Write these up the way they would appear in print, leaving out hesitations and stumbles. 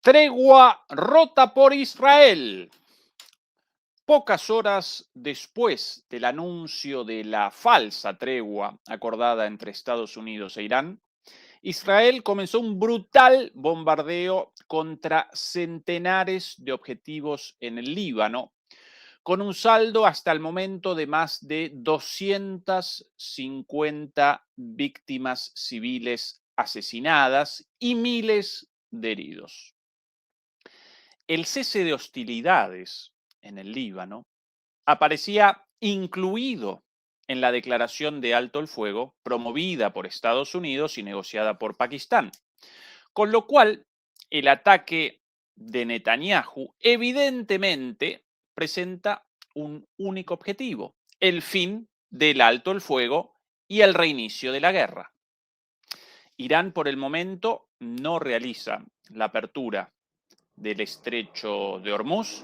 Tregua rota por Israel. Pocas horas después del anuncio de la falsa tregua acordada entre Estados Unidos e Irán, Israel comenzó un brutal bombardeo contra centenares de objetivos en el Líbano, con un saldo hasta el momento de más de 250 víctimas civiles asesinadas y miles de heridos. El cese de hostilidades en el Líbano aparecía incluido en la declaración de alto el fuego promovida por Estados Unidos y negociada por Pakistán, con lo cual el ataque de Netanyahu evidentemente presenta un único objetivo: el fin del alto el fuego y el reinicio de la guerra. Irán por el momento no realiza la apertura del estrecho de Hormuz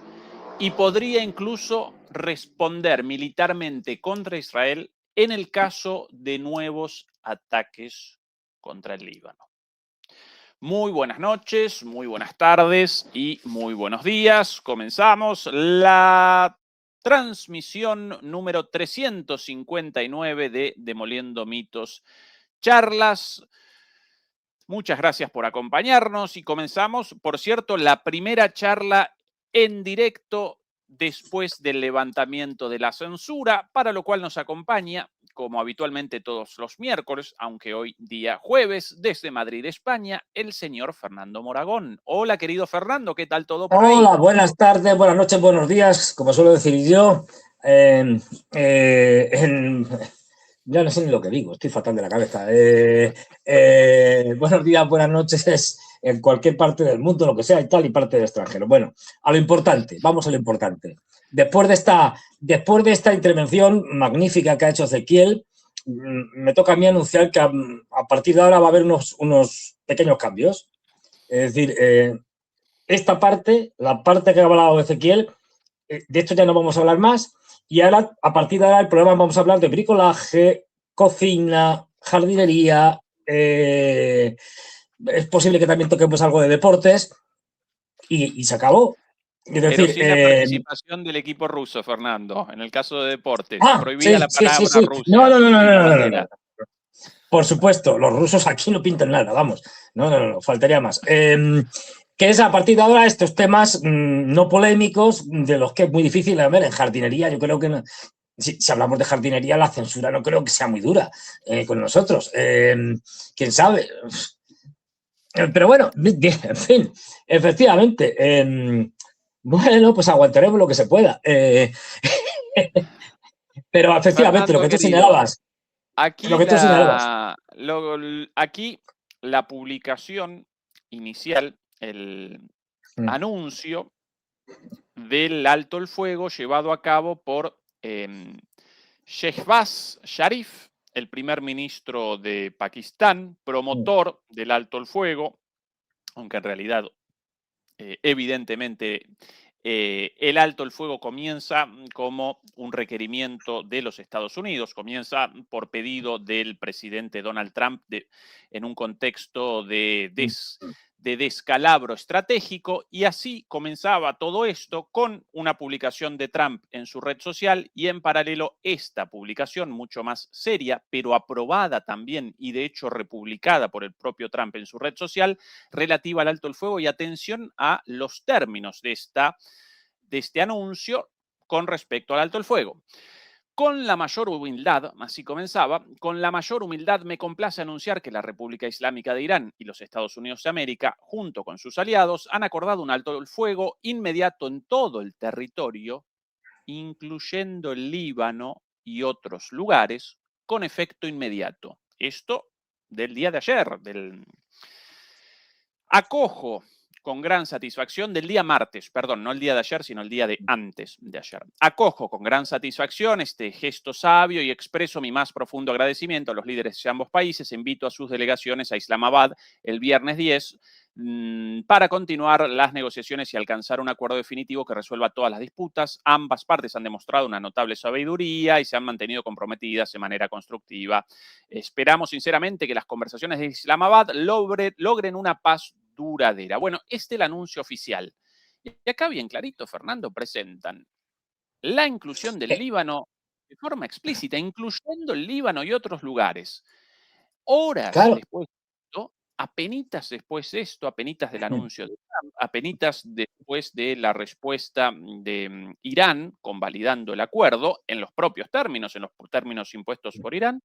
y podría incluso responder militarmente contra Israel en el caso de nuevos ataques contra el Líbano. Muy buenas noches, muy buenas tardes y muy buenos días. Comenzamos la transmisión número 359 de Demoliendo Mitos Charlas. Muchas gracias por acompañarnos y comenzamos, por cierto, la primera charla en directo después del levantamiento de la censura, para lo cual nos acompaña, como habitualmente todos los miércoles, aunque hoy día jueves, desde Madrid, España, el señor Fernando Moragón. Hola, querido Fernando, ¿qué tal todo por ahí? Hola, buenas tardes, buenas noches, buenos días, como suelo decir yo. Ya no sé ni lo que digo, estoy fatal de la cabeza. Buenos días, buenas noches en cualquier parte del mundo, lo que sea y tal, y parte del extranjero. Bueno, a lo importante, vamos a lo importante. Después de esta intervención magnífica que ha hecho Ezequiel, me toca a mí anunciar que a partir de ahora va a haber unos pequeños cambios. Es decir, esta parte, la parte que ha hablado Ezequiel, de esto ya no vamos a hablar más. Y ahora, a partir de ahora, el programa vamos a hablar de bricolaje, cocina, jardinería. Es posible que también toquemos algo de deportes. Y se acabó. Es decir, pero sin la participación del equipo ruso, Fernando, en el caso de deportes. Prohibida sí, la palabra sí. Rusia. No. Por supuesto, los rusos aquí no pintan nada, vamos. No, faltaría más. Que es a partir de ahora estos temas no polémicos, de los que es muy difícil ver en jardinería. Yo creo que no, si hablamos de jardinería, la censura no creo que sea muy dura con nosotros. ¿Quién sabe? Pero bueno, en fin, efectivamente. Bueno, pues aguantaremos lo que se pueda. Pero efectivamente, Fernando, lo que tú querido, señalabas. aquí la publicación inicial, el anuncio del alto el fuego llevado a cabo por Shehbaz Sharif, el primer ministro de Pakistán, promotor del alto el fuego, aunque en realidad, evidentemente, el alto el fuego comienza como un requerimiento de los Estados Unidos, comienza por pedido del presidente Donald Trump en un contexto de descalabro estratégico, y así comenzaba todo esto con una publicación de Trump en su red social y en paralelo esta publicación mucho más seria, pero aprobada también y de hecho republicada por el propio Trump en su red social, relativa al alto el fuego y atención a los términos de este anuncio con respecto al alto el fuego. Con la mayor humildad, así comenzaba, con la mayor humildad me complace anunciar que la República Islámica de Irán y los Estados Unidos de América, junto con sus aliados, han acordado un alto el fuego inmediato en todo el territorio, incluyendo el Líbano y otros lugares, con efecto inmediato. Esto del día de ayer. Acojo con gran satisfacción del día martes, perdón, no el día de ayer, sino el día de antes de ayer. Acojo con gran satisfacción este gesto sabio y expreso mi más profundo agradecimiento a los líderes de ambos países. Invito a sus delegaciones a Islamabad el viernes 10 para continuar las negociaciones y alcanzar un acuerdo definitivo que resuelva todas las disputas. Ambas partes han demostrado una notable sabiduría y se han mantenido comprometidas de manera constructiva. Esperamos sinceramente que las conversaciones de Islamabad logren una paz duradera. Bueno, este es el anuncio oficial. Y acá bien clarito, Fernando, presentan la inclusión del Líbano de forma explícita, incluyendo el Líbano y otros lugares. Horas Claro. después de esto, apenitas después de esto, apenitas del anuncio de Trump, apenitas después de la respuesta de Irán, convalidando el acuerdo en los propios términos, en los términos impuestos por Irán,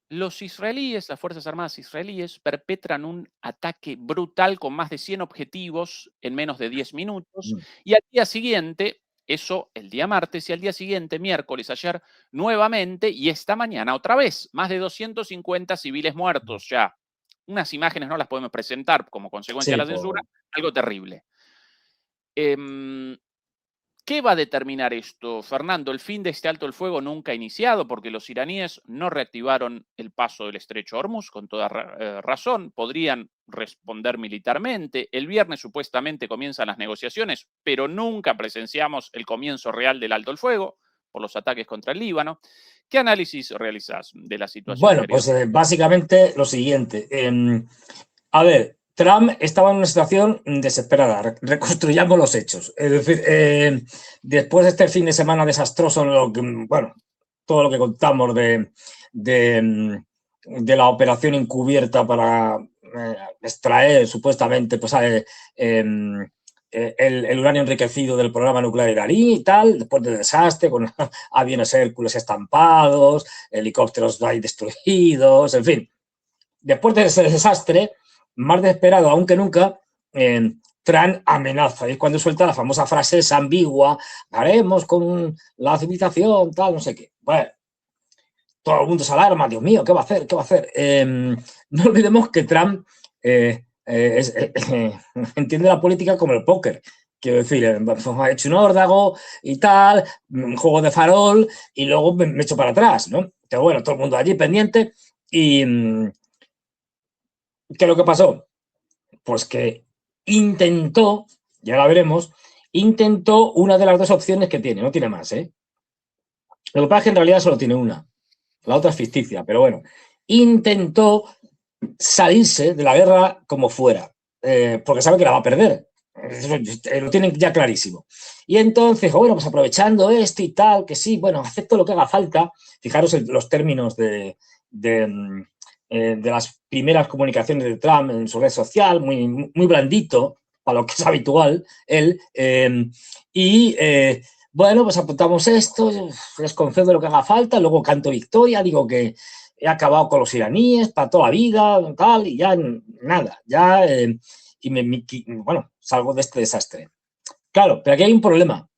los israelíes, las Fuerzas Armadas israelíes, perpetran un ataque brutal con más de 100 objetivos en menos de 10 minutos. Y al día siguiente, eso el día martes, y al día siguiente, miércoles, ayer, nuevamente, y esta mañana otra vez, más de 250 civiles muertos ya. Unas imágenes no las podemos presentar como consecuencia Sí, de la censura, algo terrible. ¿Qué va a determinar esto, Fernando? El fin de este alto el fuego nunca ha iniciado porque los iraníes no reactivaron el paso del estrecho Hormuz con toda razón. Podrían responder militarmente. El viernes supuestamente comienzan las negociaciones, pero nunca presenciamos el comienzo real del alto el fuego por los ataques contra el Líbano. ¿Qué análisis realizás de la situación? Bueno, pues básicamente lo siguiente. A ver, Trump estaba en una situación desesperada. Reconstruyamos los hechos. Es decir, después de este fin de semana desastroso, bueno, todo lo que contamos de la operación encubierta para extraer supuestamente pues, el uranio enriquecido del programa nuclear iraní y tal, después del desastre, con aviones Hércules estampados, helicópteros ahí destruidos, en fin. Después de ese desastre, más desesperado aún que nunca, Trump amenaza. Es cuando suelta la famosa frase esa ambigua, haremos con la civilización, tal, no sé qué. Bueno, todo el mundo se alarma, Dios mío, ¿qué va a hacer? ¿Qué va a hacer? No olvidemos que Trump entiende la política como el póker. Quiero decir, ha hecho un órdago y tal, un juego de farol y luego me echo para atrás, ¿no? Pero bueno, todo el mundo allí pendiente y ¿qué es lo que pasó? Pues que intentó, ya la veremos, intentó una de las dos opciones que tiene, no tiene más, ¿eh? Lo que pasa es que en realidad solo tiene una, la otra es ficticia, pero bueno, intentó salirse de la guerra como fuera, porque sabe que la va a perder, eso lo tienen ya clarísimo. Y entonces, bueno, pues aprovechando esto y tal, que sí, bueno, acepto lo que haga falta, fijaros los términos de las primeras comunicaciones de Trump en su red social, muy blandito, para lo que es habitual, él, bueno, pues apuntamos esto, les concedo lo que haga falta, luego canto victoria, digo que he acabado con los iraníes para toda la vida, tal, y ya nada, ya, bueno, salgo de este desastre. Claro, pero aquí hay un problema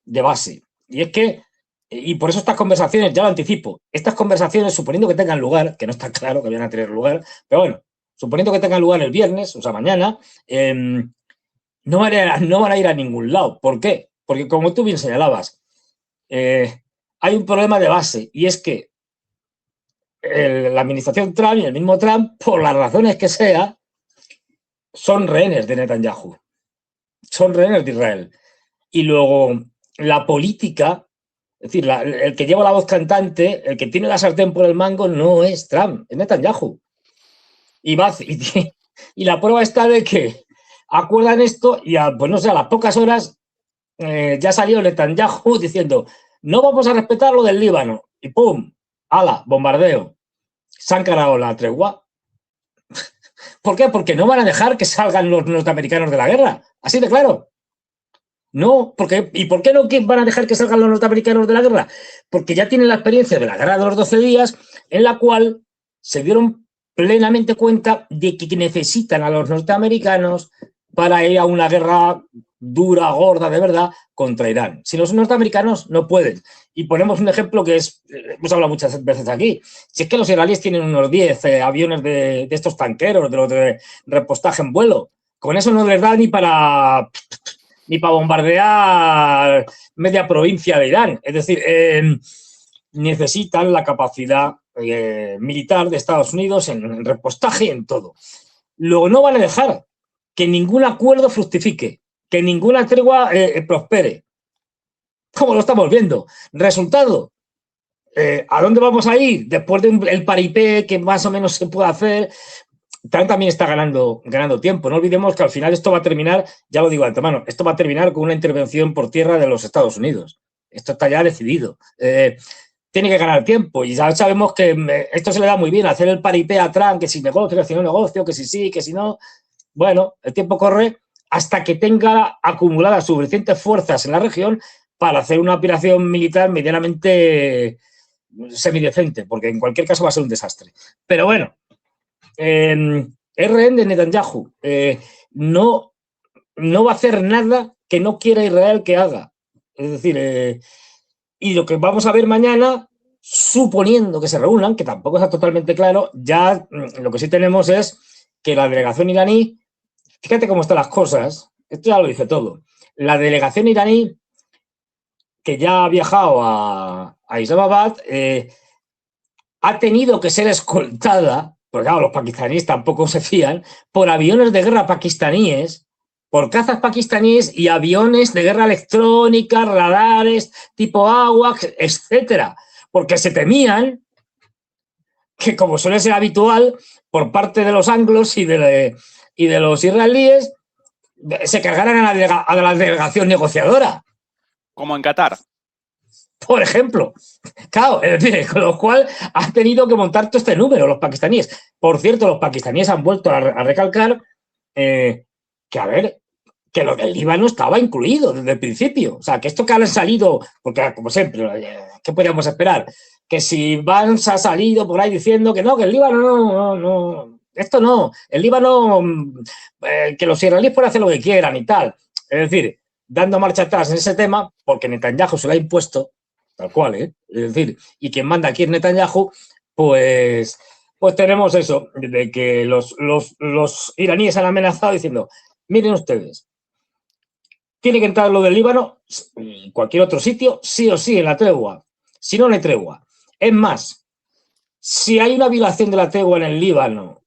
de base, y es que, y por eso estas conversaciones, ya lo anticipo, estas conversaciones, suponiendo que tengan lugar, que no está claro que vayan a tener lugar, pero bueno, suponiendo que tengan lugar el viernes, o sea, mañana, no van a ir a ningún lado. ¿Por qué? Porque como tú bien señalabas, hay un problema de base, y es que la administración Trump y el mismo Trump, por las razones que sea, son rehenes de Netanyahu, son rehenes de Israel. Y luego la política, es decir, el que lleva la voz cantante, el que tiene la sartén por el mango, no es Trump, es Netanyahu. Y la prueba está de que acuerdan esto y pues no sé, a las pocas horas ya salió Netanyahu diciendo no vamos a respetar lo del Líbano. Y ¡pum! ¡Hala! Bombardeo. Se han cargado la tregua. ¿Por qué? Porque no van a dejar que salgan los norteamericanos de la guerra. Así de claro. No, porque, ¿y por qué no van a dejar que salgan los norteamericanos de la guerra? Porque ya tienen la experiencia de la guerra de los 12 días, en la cual se dieron plenamente cuenta de que necesitan a los norteamericanos para ir a una guerra dura, gorda, de verdad, contra Irán. Si los norteamericanos no pueden. Y ponemos un ejemplo que hemos hablado muchas veces aquí. Si es que los iraníes tienen unos 10 aviones de estos tanqueros, de los de repostaje en vuelo, con eso no les da ni para bombardear media provincia de Irán. Es decir, necesitan la capacidad militar de Estados Unidos en repostaje y en todo. Luego no van a dejar que ningún acuerdo fructifique, que ninguna tregua prospere. Como lo estamos viendo. Resultado, ¿a dónde vamos a ir? Después del paripé que más o menos se puede hacer, también está ganando tiempo. No olvidemos que al final esto va a terminar, ya lo digo de antemano, esto va a terminar con una intervención por tierra de los Estados Unidos. Esto está ya decidido. Tiene que ganar tiempo y ya sabemos que esto se le da muy bien, hacer el paripé a Trump, que si negocio, que si no negocio, que si sí, que si no. Bueno, el tiempo corre hasta que tenga acumuladas suficientes fuerzas en la región para hacer una operación militar medianamente semidecente, porque en cualquier caso va a ser un desastre. Pero bueno, RN de Netanyahu no va a hacer nada que no quiera Israel que haga. Es decir, y lo que vamos a ver mañana, suponiendo que se reúnan, que tampoco está totalmente claro, ya lo que sí tenemos es que la delegación iraní, fíjate cómo están las cosas, esto ya lo dice todo, la delegación iraní que ya ha viajado a Islamabad ha tenido que ser escoltada, porque claro, los pakistaníes tampoco se fían, por aviones de guerra pakistaníes, por cazas pakistaníes y aviones de guerra electrónica, radares, tipo AWACS, etcétera, porque se temían que, como suele ser habitual, por parte de los anglos y de los israelíes, se cargaran a la delegación negociadora. Como en Qatar. Por ejemplo, claro, es decir, con lo cual han tenido que montar todo este número los pakistaníes. Por cierto, los pakistaníes han vuelto a recalcar que, a ver, que lo del Líbano estaba incluido desde el principio. O sea, que esto que han salido, porque como siempre, ¿qué podíamos esperar? Que si Vance ha salido por ahí diciendo que no, que el Líbano no, esto no, el Líbano, que los israelíes pueden hacer lo que quieran y tal. Es decir, dando marcha atrás en ese tema, porque Netanyahu se lo ha impuesto, tal cual, ¿eh? Es decir, y quien manda aquí es Netanyahu, pues tenemos eso, de que los iraníes han amenazado diciendo, miren ustedes, tiene que entrar lo del Líbano, y cualquier otro sitio, sí o sí, en la tregua. Si no, no hay tregua. Es más, si hay una violación de la tregua en el Líbano,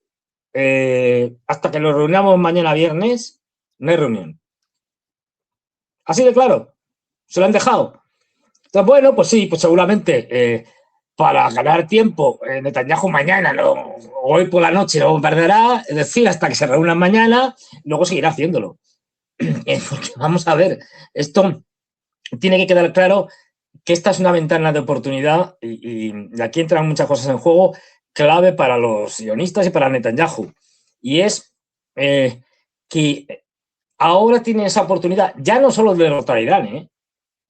hasta que nos reunamos mañana viernes, no hay reunión. Así de claro, se lo han dejado. Entonces, bueno, pues sí, pues seguramente para ganar tiempo, Netanyahu mañana, no, hoy por la noche lo perderá, es decir, hasta que se reúnan mañana, luego seguirá haciéndolo. Porque vamos a ver, esto tiene que quedar claro que esta es una ventana de oportunidad y aquí entran muchas cosas en juego clave para los sionistas y para Netanyahu. Y es que ahora tiene esa oportunidad, ya no solo de derrotar a Irán,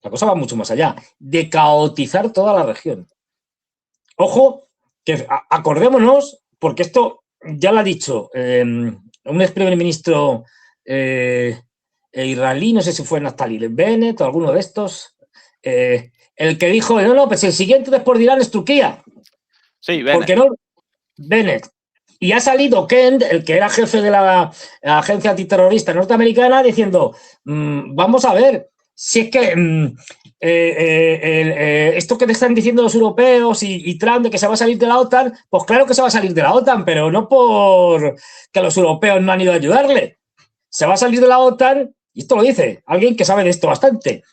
la cosa va mucho más allá, de caotizar toda la región. Ojo, que acordémonos, porque esto ya lo ha dicho un ex primer ministro israelí, no sé si fue Naftali Bennett o alguno de estos, el que dijo, no, pues el siguiente después de Irán es Turquía. Sí, Bennett. Porque no, Bennett. Y ha salido Kent, el que era jefe de la agencia antiterrorista norteamericana, diciendo, vamos a ver, si es que esto que te están diciendo los europeos y Trump de que se va a salir de la OTAN, pues claro que se va a salir de la OTAN, pero no por que los europeos no han ido a ayudarle. Se va a salir de la OTAN, y esto lo dice alguien que sabe de esto bastante,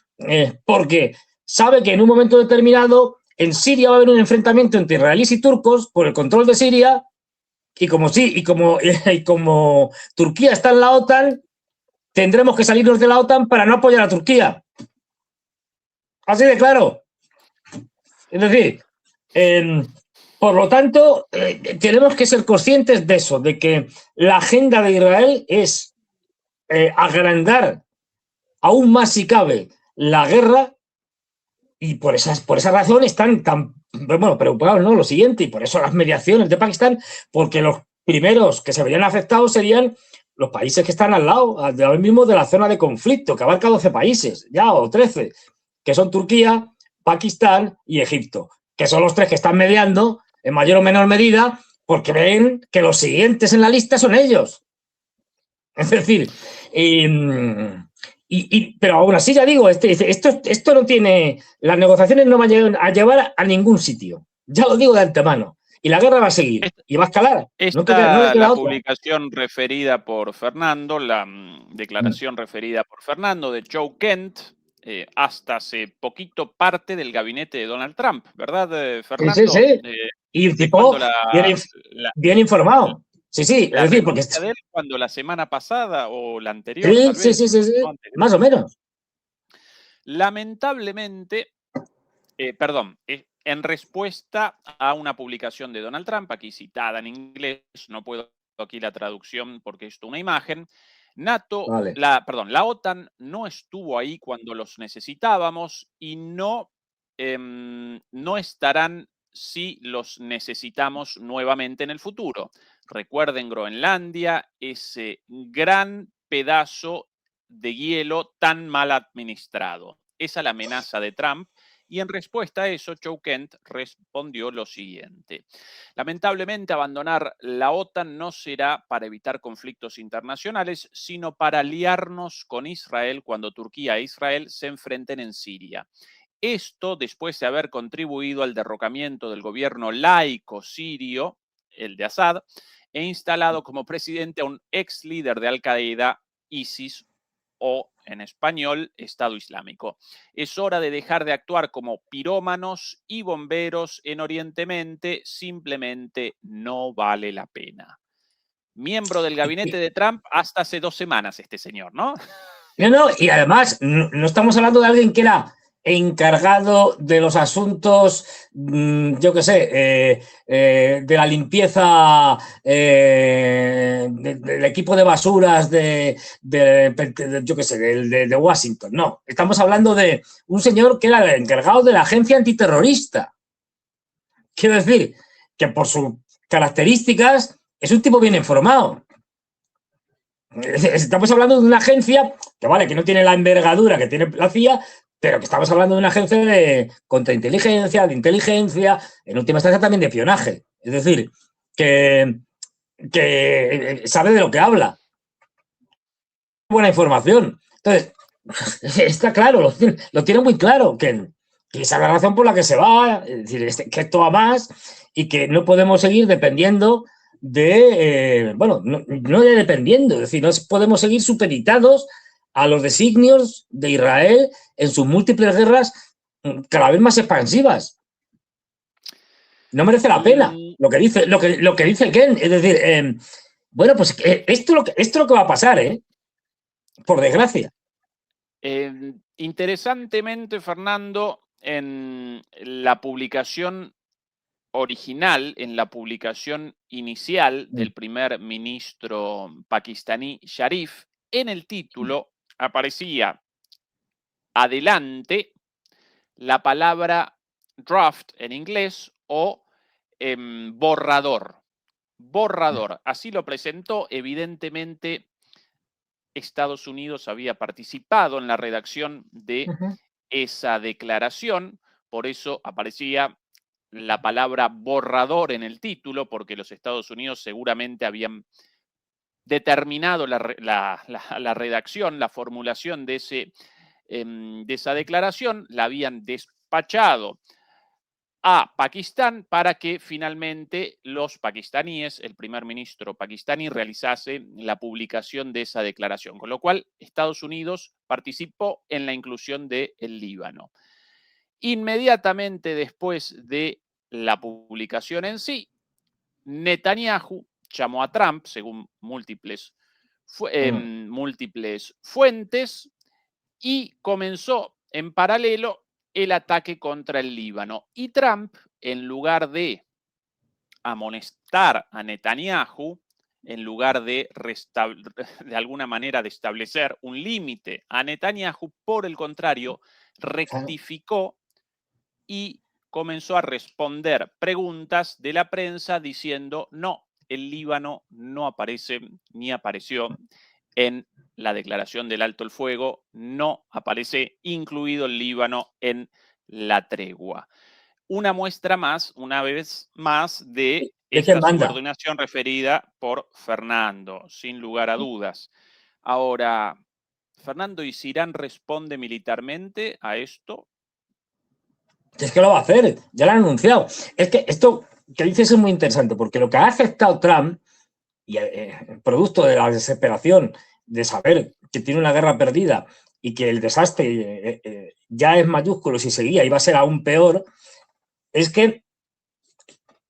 porque sabe que en un momento determinado en Siria va a haber un enfrentamiento entre israelíes y turcos por el control de Siria, y como Turquía está en la OTAN, tendremos que salirnos de la OTAN para no apoyar a Turquía. Así de claro. Es decir, por lo tanto, tenemos que ser conscientes de eso, de que la agenda de Israel es agrandar aún más, si cabe, la guerra, y por esa razón están tan preocupados, ¿no? Lo siguiente, y por eso las mediaciones de Pakistán, porque los primeros que se verían afectados serían los países que están al lado, ahora mismo de la zona de conflicto, que abarca 12 países, ya, o 13, que son Turquía, Pakistán y Egipto, que son los tres que están mediando, en mayor o menor medida, porque ven que los siguientes en la lista son ellos. Es decir, pero aún así, ya digo, esto no tiene, las negociaciones no van a llevar a ningún sitio. Ya lo digo de antemano. Y la guerra va a seguir y va a escalar. La publicación referida por Fernando, la declaración referida por Fernando de Joe Kent, hasta hace poquito parte del gabinete de Donald Trump, ¿verdad, Fernando? Sí. Y el tipo bien informado. Sí, sí, La es decir, porque... renuncia de él cuando la semana pasada o la anterior, Sí, tal sí, vez, sí, sí, sí, no anterior. más o menos. Lamentablemente, perdón, en respuesta a una publicación de Donald Trump, aquí citada en inglés, no puedo aquí la traducción porque es una imagen, Vale. la OTAN no estuvo ahí cuando los necesitábamos y no, no estarán si los necesitamos nuevamente en el futuro. Recuerden Groenlandia, ese gran pedazo de hielo tan mal administrado. Esa es la amenaza de Trump. Y en respuesta a eso, Joe Kent respondió lo siguiente. Lamentablemente, abandonar la OTAN no será para evitar conflictos internacionales, sino para aliarnos con Israel cuando Turquía e Israel se enfrenten en Siria. Esto después de haber contribuido al derrocamiento del gobierno laico sirio, el de Assad, e instalado como presidente a un ex líder de Al-Qaeda, ISIS, o en español, Estado Islámico. Es hora de dejar de actuar como pirómanos y bomberos en Oriente Medio, simplemente no vale la pena. Miembro del gabinete de Trump hasta hace 2 semanas este señor, ¿no? No, no, y además no estamos hablando de alguien que era encargado de los asuntos, yo qué sé, de la limpieza del equipo de basuras yo qué sé, de Washington. No, estamos hablando de un señor que era el encargado de la agencia antiterrorista. Quiero decir que por sus características es un tipo bien informado. Estamos hablando de una agencia que, vale, que no tiene la envergadura que tiene la CIA, pero que estamos hablando de una agencia de contrainteligencia, de inteligencia, en última instancia también de espionaje. Es decir, que sabe de lo que habla. Buena información. Entonces, está claro, lo tiene muy claro, que esa es la razón por la que se va, es decir, que esto va más y que no podemos seguir dependiendo bueno, no de dependiendo, es decir, no podemos seguir supeditados a los designios de Israel en sus múltiples guerras cada vez más expansivas. No merece la pena lo que dice Ken, es decir, bueno, pues esto es lo que va a pasar, por desgracia. Interesantemente, Fernando, en la publicación original, en la publicación inicial del primer ministro pakistaní Sharif, en el título aparecía adelante la palabra draft en inglés o borrador. Borrador. Así lo presentó. Evidentemente, Estados Unidos había participado en la redacción de esa declaración, por eso aparecía la palabra borrador en el título, porque los Estados Unidos seguramente habían determinado la redacción, la formulación de esa declaración, la habían despachado a Pakistán para que finalmente los pakistaníes, el primer ministro pakistaní, realizase la publicación de esa declaración, con lo cual Estados Unidos participó en la inclusión del Líbano. Inmediatamente después de la publicación en sí, Netanyahu llamó a Trump, según múltiples fuentes, y comenzó en paralelo el ataque contra el Líbano. Y Trump, en lugar de amonestar a Netanyahu, en lugar de alguna manera de establecer un límite a Netanyahu, por el contrario, rectificó y comenzó a responder preguntas de la prensa diciendo no, el Líbano no aparece ni apareció en la declaración del alto el fuego, no aparece incluido el Líbano en la tregua. Una muestra más, una vez más, de esta subordinación referida por Fernando, sin lugar a dudas. Ahora, Fernando, ¿y si Irán responde militarmente a esto? Es que lo va a hacer, ya lo han anunciado. Es que esto que dices es muy interesante, porque lo que ha aceptado Trump, y producto de la desesperación de saber que tiene una guerra perdida y que el desastre ya es mayúsculo, si seguía iba a ser aún peor, es que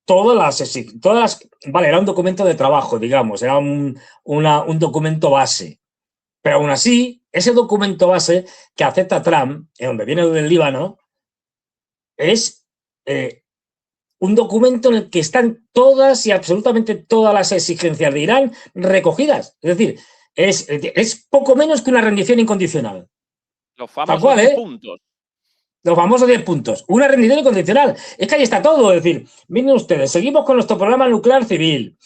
vale, era un documento de trabajo, digamos, era un documento base. Pero aún así, ese documento base que acepta Trump, en donde viene del Líbano, es un documento en el que están todas y absolutamente todas las exigencias de Irán recogidas. Es decir, es poco menos que una rendición incondicional. Los Tal famosos cual, 10 ¿eh? puntos. Los famosos 10 puntos. Una rendición incondicional. Es que ahí está todo. Es decir, miren ustedes, seguimos con nuestro programa nuclear civil.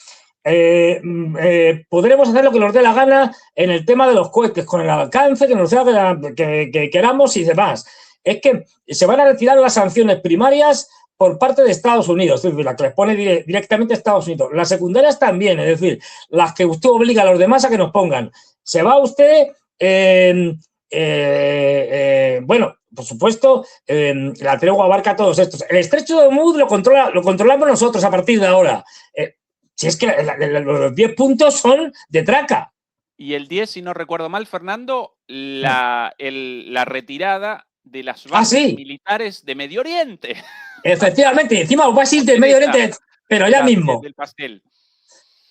Podremos hacer lo que nos dé la gana en el tema de los cohetes, con el alcance que nos sea que queramos y demás. Es que se van a retirar las sanciones primarias por parte de Estados Unidos, es decir, la que les pone directamente Estados Unidos. Las secundarias también, es decir, las que usted obliga a los demás a que nos pongan. Se va usted, bueno, por supuesto, la tregua abarca a todos estos. El estrecho de Hormuz lo controlamos nosotros a partir de ahora. Si es que los 10 puntos son de traca. Y el 10, si no recuerdo mal, Fernando, la retirada de las bases militares de Medio Oriente. Efectivamente, y encima bases de Medio Oriente, pero ya mismo. Del pastel.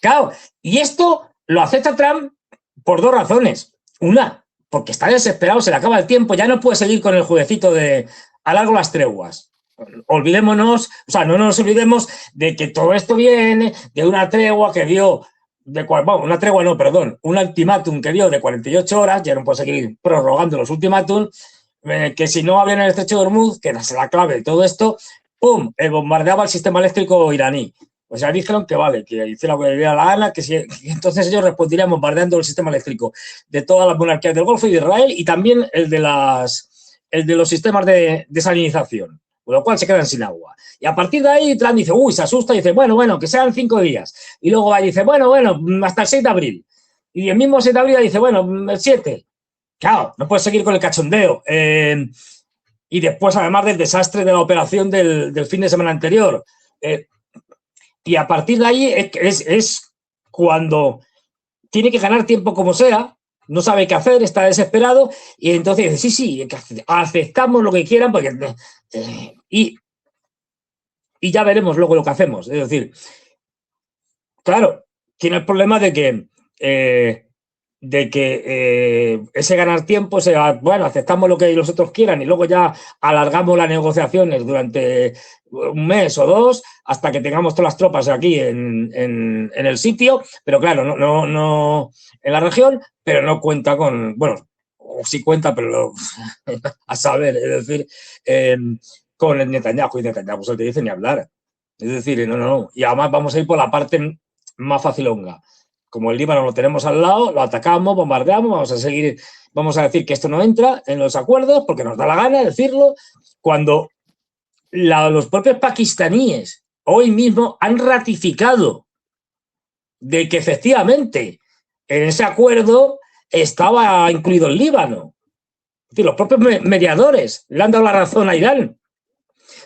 Claro, y esto lo acepta Trump por dos razones. Una, porque está desesperado, se le acaba el tiempo, ya no puede seguir con el jueguecito de alargo las treguas. Olvidémonos, o sea, no nos olvidemos de que todo esto viene de una tregua que dio, una tregua no, perdón, un ultimátum que dio de 48 horas, ya no puede seguir prorrogando los ultimátum, que si no había en el estrecho de Hormuz, que es la clave de todo esto, ¡pum!, bombardeaba el sistema eléctrico iraní. Pues ya dijeron que vale, que hiciera lo que le diera la gana, que entonces ellos responderían bombardeando el sistema eléctrico de todas las monarquías del Golfo y de Israel y también el de los sistemas de salinización, con lo cual se quedan sin agua. Y a partir de ahí Trump dice, se asusta y dice, bueno, que sean 5 días. Y luego va y dice, bueno, hasta el 6 de abril. Y el mismo 6 de abril dice, bueno, el 7. Claro, no puedes seguir con el cachondeo. Y después, además del desastre de la operación del fin de semana anterior. Y a partir de ahí es cuando tiene que ganar tiempo como sea, no sabe qué hacer, está desesperado, y entonces dice, sí, aceptamos lo que quieran, porque y ya veremos luego lo que hacemos. Es decir, claro, tiene el problema de que ese ganar tiempo sea, bueno, aceptamos lo que los otros quieran y luego ya alargamos las negociaciones durante un mes o dos hasta que tengamos todas las tropas aquí en el sitio, pero claro, no en la región, pero no cuenta con, bueno, o sí cuenta, pero a saber, es decir, con el Netanyahu, y Netanyahu se te dice ni hablar. Es decir, no. Y además vamos a ir por la parte más facilonga. Como el Líbano lo tenemos al lado, lo atacamos, bombardeamos, vamos a decir que esto no entra en los acuerdos porque nos da la gana decirlo, cuando los propios pakistaníes hoy mismo han ratificado de que efectivamente en ese acuerdo estaba incluido el Líbano. Es decir, los propios mediadores le han dado la razón a Irán.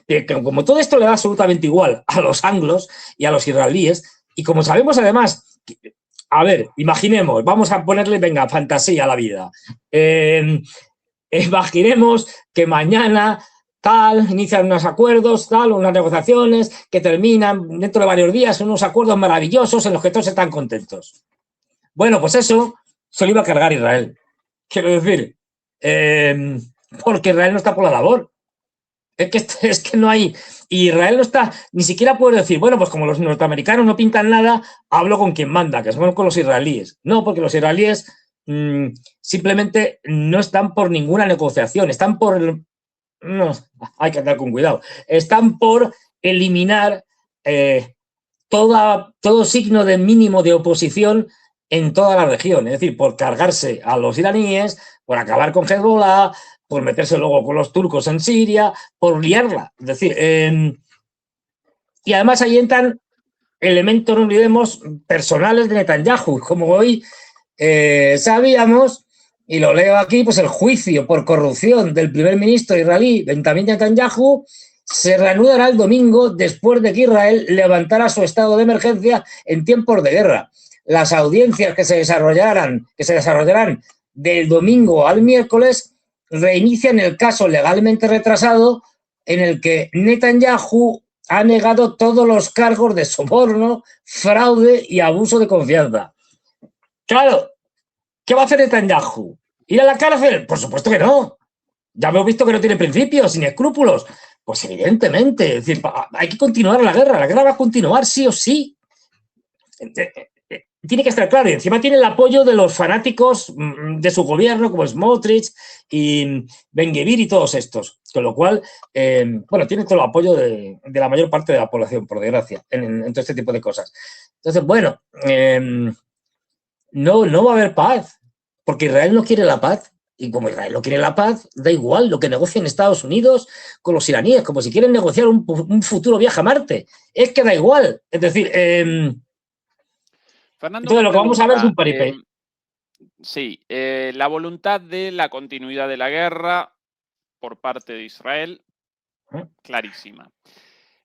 Que como todo esto le da absolutamente igual a los anglos y a los israelíes, y como sabemos además, a ver, imaginemos, vamos a ponerle, venga, fantasía a la vida. Imaginemos que mañana inician unos acuerdos, unas negociaciones que terminan dentro de varios días, unos acuerdos maravillosos en los que todos están contentos. Bueno, pues eso se lo iba a cargar Israel. Quiero decir, porque Israel no está por la labor. Es que no hay. Y Israel no está, ni siquiera puede decir, bueno, pues como los norteamericanos no pintan nada, hablo con quien manda, que son con los israelíes. No, porque los israelíes simplemente no están por ninguna negociación, están por. No, hay que andar con cuidado. Están por eliminar todo signo de mínimo de oposición en toda la región. Es decir, por cargarse a los iraníes, por acabar con Hezbollah, por meterse luego con los turcos en Siria, por liarla. Es decir, y además ahí entran elementos, no olvidemos, personales de Netanyahu, como hoy sabíamos, y lo leo aquí, pues el juicio por corrupción del primer ministro israelí Benjamin Netanyahu se reanudará el domingo después de que Israel levantara su estado de emergencia en tiempos de guerra. Las audiencias que se desarrollarán del domingo al miércoles reinician el caso legalmente retrasado en el que Netanyahu ha negado todos los cargos de soborno, fraude y abuso de confianza. Claro, ¿qué va a hacer Netanyahu? ¿Ir a la cárcel? Por supuesto que no. Ya hemos visto que no tiene principios ni escrúpulos. Pues evidentemente, es decir, hay que continuar la guerra va a continuar sí o sí. Tiene que estar claro, y encima tiene el apoyo de los fanáticos de su gobierno, como Smotrich y Ben-Gvir y todos estos. Con lo cual, bueno, tiene todo el apoyo de la mayor parte de la población, por desgracia, en todo este tipo de cosas. Entonces, bueno, no va a haber paz, porque Israel no quiere la paz. Y como Israel no quiere la paz, da igual lo que negocien Estados Unidos con los iraníes, como si quieren negociar un futuro viaje a Marte. Es que da igual. Es decir, Fernando, entonces lo que vamos a ver es un paripé. Sí, la voluntad de la continuidad de la guerra por parte de Israel, clarísima.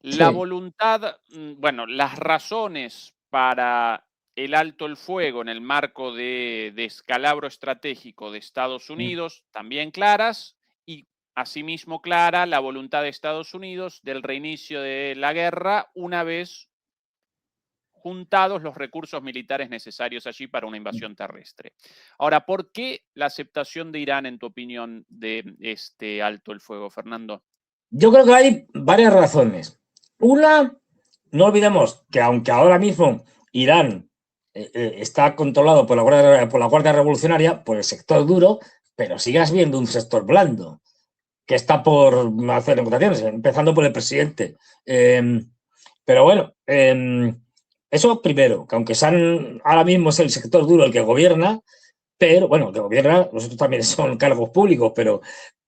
La voluntad, bueno, las razones para el alto el fuego en el marco de descalabro estratégico de Estados Unidos, también claras, y asimismo clara la voluntad de Estados Unidos del reinicio de la guerra una vez juntados los recursos militares necesarios allí para una invasión terrestre. Ahora, ¿por qué la aceptación de Irán, en tu opinión, de este alto el fuego, Fernando? Yo creo que hay varias razones. Una, no olvidemos que aunque ahora mismo Irán está controlado por la Guardia Revolucionaria, por el sector duro, pero sigas viendo un sector blando que está por hacer negociaciones, empezando por el presidente. Pero bueno, eso primero, que aunque ahora mismo es el sector duro el que gobierna, pero bueno, que gobierna, nosotros también son cargos públicos,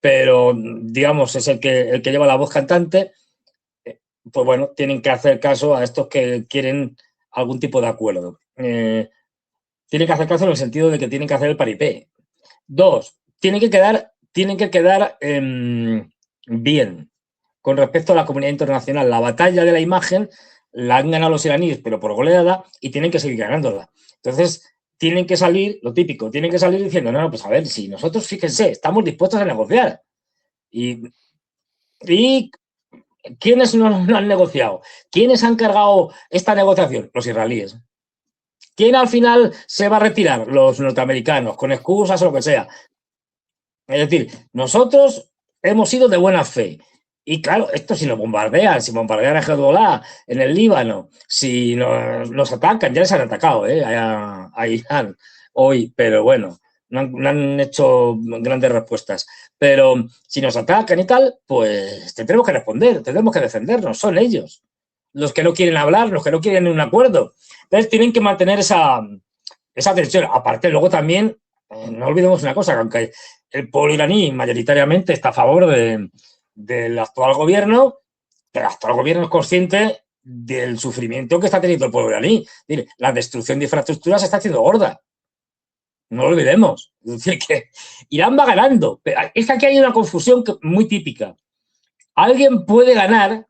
pero digamos es el que lleva la voz cantante, pues bueno, tienen que hacer caso a estos que quieren algún tipo de acuerdo. Tienen que hacer caso en el sentido de que tienen que hacer el paripé. Dos, tienen que quedar bien con respecto a la comunidad internacional. La batalla de la imagen la han ganado los iraníes, pero por goleada, y tienen que seguir ganándola. Entonces, tienen que salir, lo típico, tienen que salir diciendo, no, pues a ver, si nosotros, fíjense, estamos dispuestos a negociar. ¿Y quiénes no han negociado? ¿Quiénes han cargado esta negociación? Los israelíes. ¿Quién al final se va a retirar? Los norteamericanos, con excusas o lo que sea. Es decir, nosotros hemos ido de buena fe. Y claro, esto si nos bombardean, si bombardean a Hezbollah en el Líbano, si nos atacan, ya les han atacado a Irán hoy, pero bueno, no han hecho grandes respuestas. Pero si nos atacan y tal, pues tendremos que responder, tendremos que defendernos, son ellos los que no quieren hablar, los que no quieren un acuerdo. Entonces tienen que mantener esa tensión. Aparte, luego también, no olvidemos una cosa, que aunque el pueblo iraní mayoritariamente está a favor del actual gobierno, pero el actual gobierno es consciente del sufrimiento que está teniendo el pueblo iraní. La destrucción de infraestructuras se está haciendo gorda. No lo olvidemos. Es decir, que Irán va ganando. Es que aquí hay una confusión muy típica. Alguien puede ganar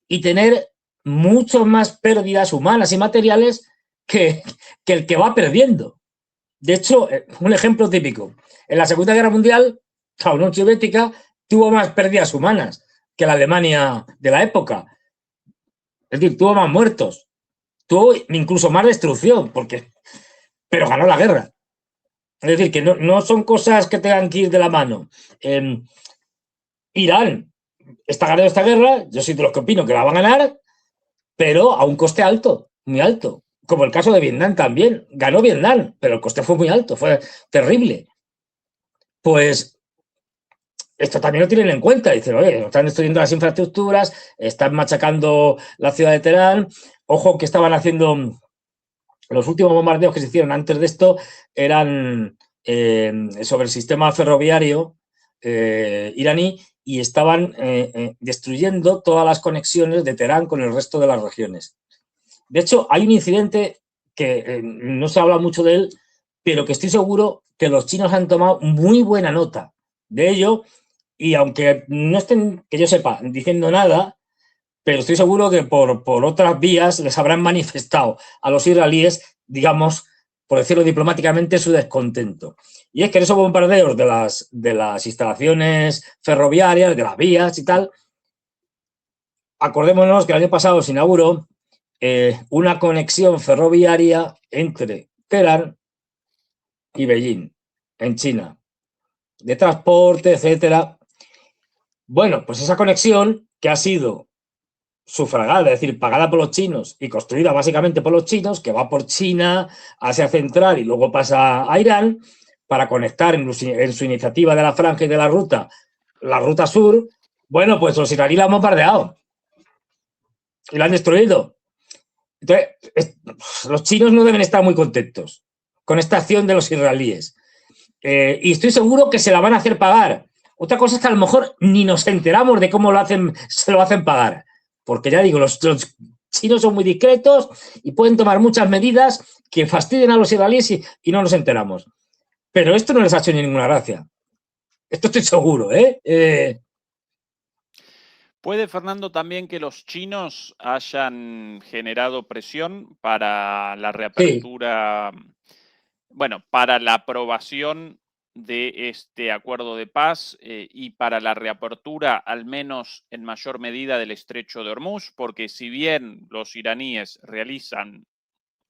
y tener mucho más pérdidas humanas y materiales que el que va perdiendo. De hecho, un ejemplo típico. En la Segunda Guerra Mundial, la Unión Soviética tuvo más pérdidas humanas que la Alemania de la época. Es decir, tuvo más muertos, tuvo incluso más destrucción, pero ganó la guerra. Es decir, que no son cosas que tengan que ir de la mano. Irán está ganando esta guerra, yo soy de los que opino que la va a ganar, pero a un coste alto, muy alto. Como el caso de Vietnam también. Ganó Vietnam, pero el coste fue muy alto, fue terrible. Pues esto también lo tienen en cuenta. Dicen, oye, están destruyendo las infraestructuras, están machacando la ciudad de Teherán. Ojo que estaban haciendo... Los últimos bombardeos que se hicieron antes de esto eran sobre el sistema ferroviario iraní y estaban destruyendo todas las conexiones de Teherán con el resto de las regiones. De hecho, hay un incidente que no se habla mucho de él, pero que estoy seguro que los chinos han tomado muy buena nota de ello, y aunque no estén, que yo sepa, diciendo nada, pero estoy seguro que por otras vías les habrán manifestado a los israelíes, digamos, por decirlo diplomáticamente, su descontento. Y es que en esos bombardeos de las instalaciones ferroviarias, de las vías y tal, acordémonos que el año pasado se inauguró una conexión ferroviaria entre Teherán y Beijing, en China, de transporte, etcétera. Bueno, pues esa conexión que ha sido sufragada, es decir, pagada por los chinos y construida básicamente por los chinos, que va por China, Asia Central y luego pasa a Irán, para conectar en su iniciativa de la franja y de la ruta sur. Bueno, pues los israelíes la han bombardeado y la han destruido. Entonces, los chinos no deben estar muy contentos con esta acción de los israelíes. Y estoy seguro que se la van a hacer pagar. Otra cosa es que a lo mejor ni nos enteramos de cómo se lo hacen pagar. Porque ya digo, los chinos son muy discretos y pueden tomar muchas medidas que fastidien a los israelíes y no nos enteramos. Pero esto no les ha hecho ni ninguna gracia. Esto estoy seguro, ¿Puede, Fernando, también que los chinos hayan generado presión para la reapertura, bueno, para la aprobación de este acuerdo de paz y para la reapertura, al menos en mayor medida, del estrecho de Hormuz? Porque si bien los iraníes realizan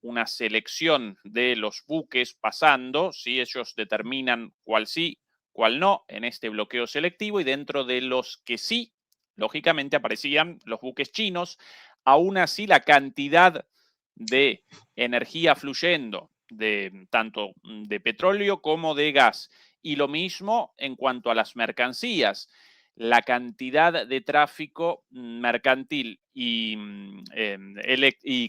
una selección de los buques pasando, si ellos determinan cuál sí, cuál no en este bloqueo selectivo, y dentro de los que sí, lógicamente aparecían los buques chinos. Aún así, la cantidad de energía fluyendo, de tanto de petróleo como de gas, y lo mismo en cuanto a las mercancías, la cantidad de tráfico mercantil y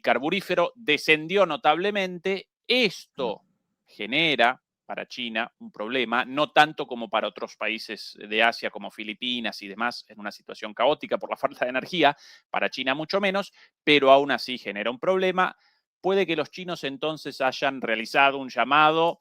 carburífero descendió notablemente. Esto genera para China un problema, no tanto como para otros países de Asia como Filipinas y demás, en una situación caótica por la falta de energía, para China mucho menos, pero aún así genera un problema. Puede que los chinos entonces hayan realizado un llamado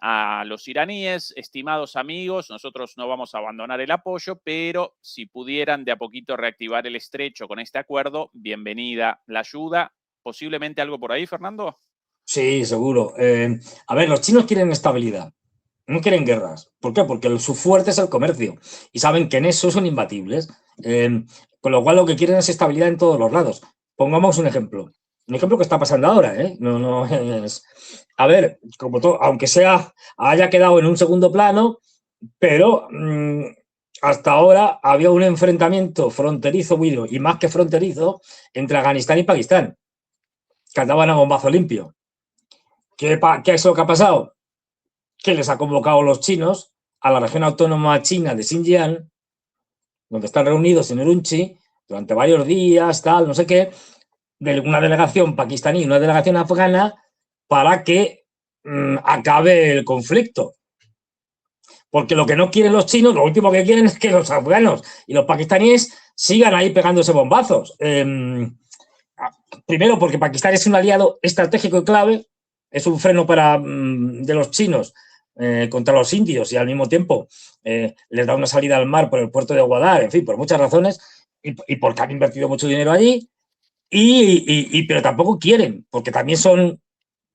a los iraníes: estimados amigos, nosotros no vamos a abandonar el apoyo, pero si pudieran de a poquito reactivar el estrecho con este acuerdo, bienvenida la ayuda. ¿Posiblemente algo por ahí, Fernando? Sí, seguro. A ver, los chinos quieren estabilidad, no quieren guerras. ¿Por qué? Porque su fuerte es el comercio y saben que en eso son imbatibles. Con lo cual lo que quieren es estabilidad en todos los lados. Pongamos un ejemplo que está pasando ahora, no es... A ver, como todo, aunque haya quedado en un segundo plano, pero hasta ahora había un enfrentamiento fronterizo, y más que fronterizo, entre Afganistán y Pakistán, que andaban a bombazo limpio. ¿Qué es lo que ha pasado? Que les ha convocado los chinos a la región autónoma china de Xinjiang, donde están reunidos en Urumqi durante varios días, tal, no sé qué, de una delegación pakistaní y una delegación afgana, para que acabe el conflicto. Porque lo que no quieren los chinos, lo último que quieren es que los afganos y los pakistaníes sigan ahí pegándose bombazos. Primero, porque Pakistán es un aliado estratégico y clave, es un freno de los chinos contra los indios, y al mismo tiempo les da una salida al mar por el puerto de Gwadar, en fin, por muchas razones, y porque han invertido mucho dinero allí, pero tampoco quieren, porque también son,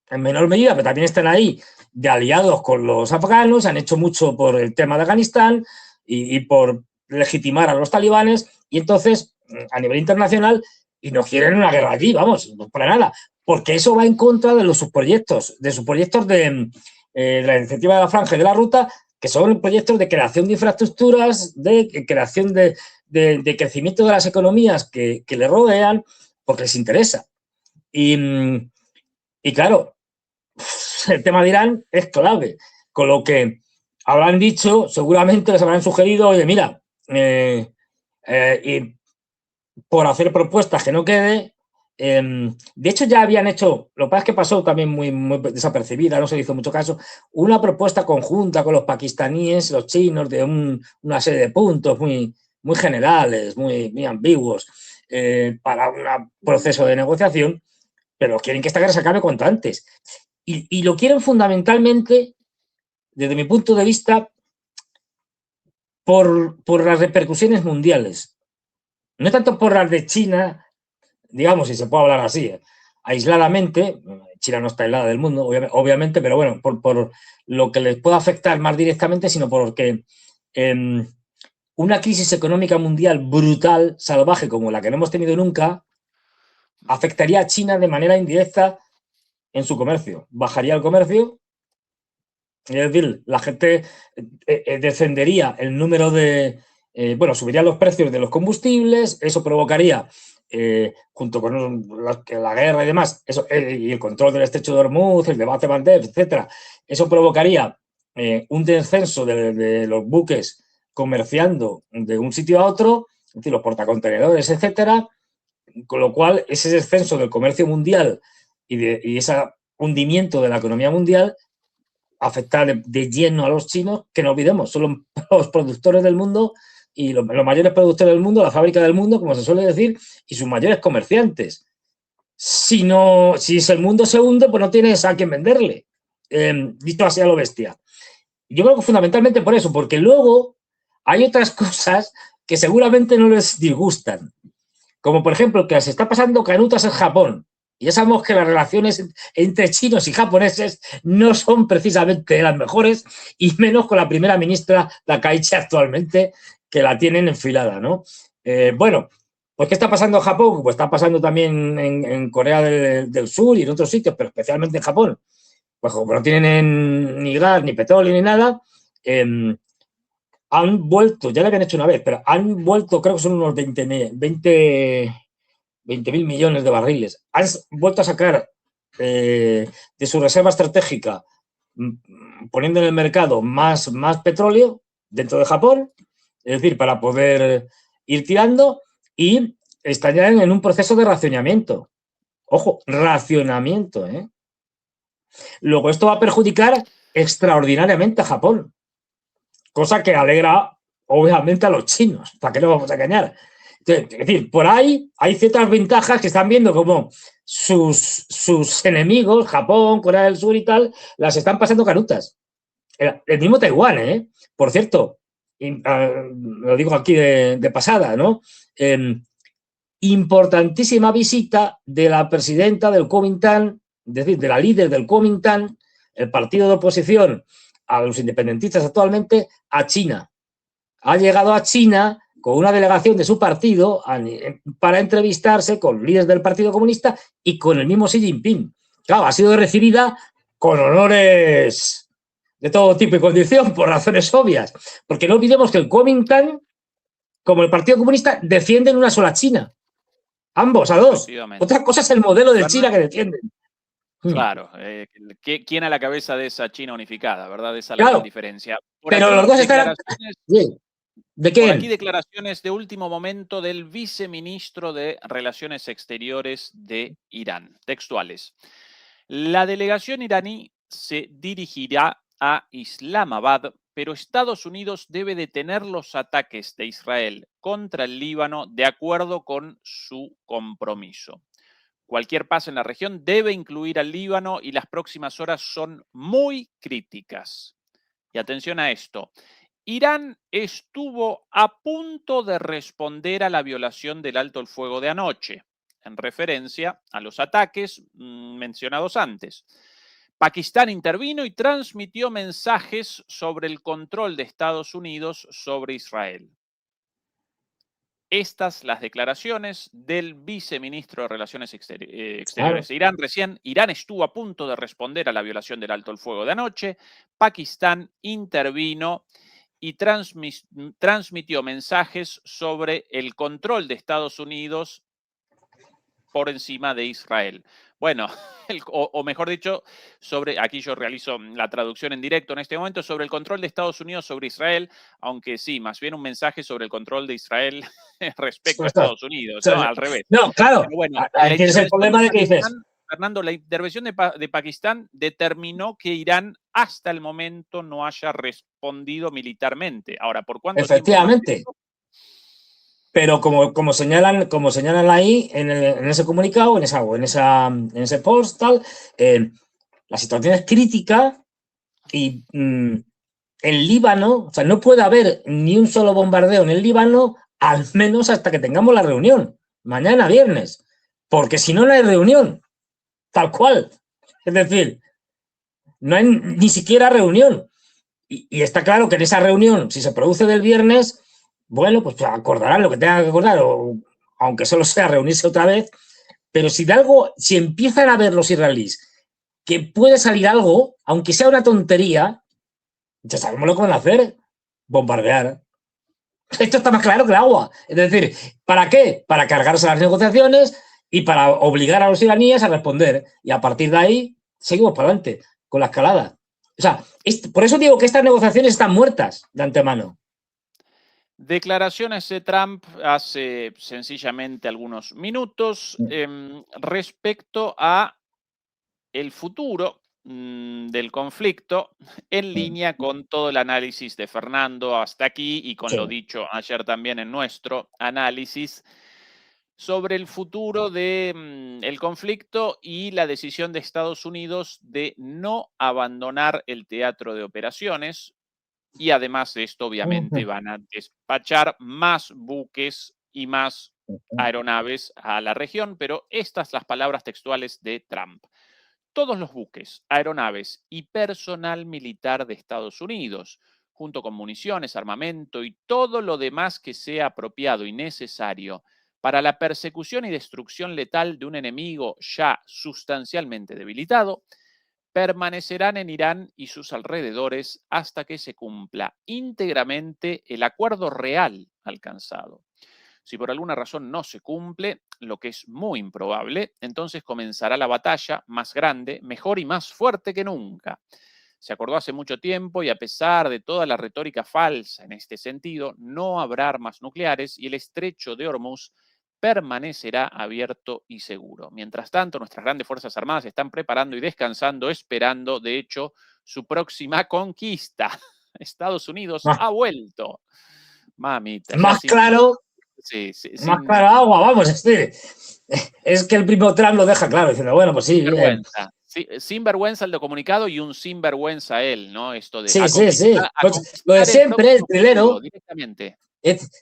en menor medida, pero también están ahí de aliados con los afganos, han hecho mucho por el tema de Afganistán y por legitimar a los talibanes, y entonces, a nivel internacional, y no quieren una guerra allí, vamos, no para nada, porque eso va en contra de sus proyectos de la iniciativa de la franja y de la ruta, que son proyectos de creación de infraestructuras, de creación de crecimiento de las economías que le rodean, porque les interesa. Y claro, el tema de Irán es clave, con lo que habrán dicho, seguramente les habrán sugerido, oye, mira, y por hacer propuestas que no quede. De hecho, ya habían hecho, lo que pasa es que pasó también muy desapercibida, no se le hizo mucho caso, una propuesta conjunta con los pakistaníes, los chinos, de una serie de puntos muy generales, muy ambiguos, para un proceso de negociación, pero quieren que esta guerra se acabe cuanto antes. Y lo quieren fundamentalmente, desde mi punto de vista, por las repercusiones mundiales. No tanto por las de China, digamos, si se puede hablar así, aisladamente. China no está aislada del mundo, obviamente, pero bueno, por lo que les pueda afectar más directamente, sino porque una crisis económica mundial brutal, salvaje, como la que no hemos tenido nunca, afectaría a China de manera indirecta en su comercio. Bajaría el comercio, es decir, la gente descendería el número de... subirían los precios de los combustibles, eso provocaría, junto con la guerra y demás, y el control del estrecho de Hormuz, el de Bab el-Mandeb, etcétera, eso provocaría un descenso de los buques comerciando de un sitio a otro, es decir, los portacontenedores, etcétera, con lo cual ese descenso del comercio mundial y ese hundimiento de la economía mundial afecta de lleno a los chinos, que no olvidemos, son los productores del mundo y los mayores productores del mundo, la fábrica del mundo, como se suele decir, y sus mayores comerciantes. Si el mundo se hunde, pues no tienes a quién venderle, dicho así a lo bestia. Yo creo que fundamentalmente por eso, porque luego hay otras cosas que seguramente no les disgustan, como por ejemplo que se está pasando canutas en Japón. Y ya sabemos que las relaciones entre chinos y japoneses no son precisamente las mejores, y menos con la primera ministra Takaichi actualmente, que la tienen enfilada, ¿no? Pues ¿qué está pasando en Japón? Pues está pasando también en Corea del Sur y en otros sitios, pero especialmente en Japón. Pues como no tienen ni gas, ni petróleo, ni nada, han vuelto, ya lo habían hecho una vez, pero han vuelto, creo que son unos 20.000 millones de barriles. Han vuelto a sacar de su reserva estratégica, poniendo en el mercado más petróleo dentro de Japón, es decir, para poder ir tirando, y están ya en un proceso de racionamiento. Ojo, racionamiento, ¿eh? Luego esto va a perjudicar extraordinariamente a Japón, cosa que alegra obviamente a los chinos, ¿para qué nos vamos a engañar? Es decir, por ahí hay ciertas ventajas que están viendo como sus enemigos, Japón, Corea del Sur y tal, las están pasando canutas. El mismo Taiwán, ¿eh? Por cierto, lo digo aquí de pasada, ¿no? Importantísima visita de la presidenta del Kuomintang, es decir, de la líder del Kuomintang, el partido de oposición a los independentistas actualmente, a China. Ha llegado a China con una delegación de su partido para entrevistarse con líderes del Partido Comunista y con el mismo Xi Jinping. Claro, ha sido recibida con honores de todo tipo y condición, por razones obvias. Porque no olvidemos que el Kuomintang, como el Partido Comunista, defienden una sola China. Ambos, a dos. Otra cosa es el modelo de China que defienden. Claro, ¿quién a la cabeza de esa China unificada, verdad? Esa es claro, la gran diferencia. Pero los dos están... ¿De qué? Por aquí declaraciones de último momento del viceministro de Relaciones Exteriores de Irán, textuales. La delegación iraní se dirigirá a Islamabad, pero Estados Unidos debe detener los ataques de Israel contra el Líbano de acuerdo con su compromiso. Cualquier paso en la región debe incluir al Líbano y las próximas horas son muy críticas. Y atención a esto. Irán estuvo a punto de responder a la violación del alto el fuego de anoche, en referencia a los ataques mencionados antes. Pakistán intervino y transmitió mensajes sobre el control de Estados Unidos sobre Israel. Estas las declaraciones del viceministro de Relaciones Exteriores de Irán. Irán estuvo a punto de responder a la violación del alto el fuego de anoche. Pakistán intervino y transmitió mensajes sobre el control de Estados Unidos por encima de Israel. Bueno, o mejor dicho, aquí yo realizo la traducción en directo en este momento, sobre el control de Estados Unidos sobre Israel, aunque sí, más bien un mensaje sobre el control de Israel respecto a Estados Unidos, ¿no? Al revés. No, claro, pero bueno, tienes el problema de que dices... Fernando, la intervención de Pakistán determinó que Irán hasta el momento no haya respondido militarmente. Ahora, ¿por cuánto Efectivamente. tiempo? Pero como señalan ahí en ese comunicado, en ese post, tal, la situación es crítica y el Líbano, o sea, no puede haber ni un solo bombardeo en el Líbano, al menos hasta que tengamos la reunión, mañana viernes, porque si no, no hay reunión, tal cual. Es decir, no hay ni siquiera reunión. Y está claro que en esa reunión, si se produce del viernes, bueno, pues acordarán lo que tengan que acordar, o aunque solo sea reunirse otra vez, pero si de algo, si empiezan a ver los israelíes que puede salir algo, aunque sea una tontería, ya sabemos lo que van a hacer, bombardear. Esto está más claro que el agua. Es decir, ¿para qué? Para cargarse las negociaciones y para obligar a los iraníes a responder. Y a partir de ahí, seguimos para adelante con la escalada. O sea, por eso digo que estas negociaciones están muertas de antemano. Declaraciones de Trump hace sencillamente algunos minutos respecto a el futuro del conflicto en línea con todo el análisis de Fernando hasta aquí y con lo dicho ayer también en nuestro análisis sobre el futuro del conflicto y la decisión de Estados Unidos de no abandonar el teatro de operaciones. Y además de esto, obviamente, van a despachar más buques y más aeronaves a la región, pero estas las palabras textuales de Trump. Todos los buques, aeronaves y personal militar de Estados Unidos, junto con municiones, armamento y todo lo demás que sea apropiado y necesario para la persecución y destrucción letal de un enemigo ya sustancialmente debilitado, permanecerán en Irán y sus alrededores hasta que se cumpla íntegramente el acuerdo real alcanzado. Si por alguna razón no se cumple, lo que es muy improbable, entonces comenzará la batalla más grande, mejor y más fuerte que nunca. Se acordó hace mucho tiempo y a pesar de toda la retórica falsa en este sentido, no habrá armas nucleares y el estrecho de Hormuz permanecerá abierto y seguro. Mientras tanto, nuestras grandes Fuerzas Armadas se están preparando y descansando, esperando, de hecho, su próxima conquista. Estados Unidos ha vuelto. Mamita. Más claro, más claro agua, vamos, es que el primo Trump lo deja claro, diciendo, bueno, pues sí, bien. Sin vergüenza el de comunicado y un sinvergüenza él, ¿no? Esto de sí. Pues lo de siempre, el trilero. Directamente.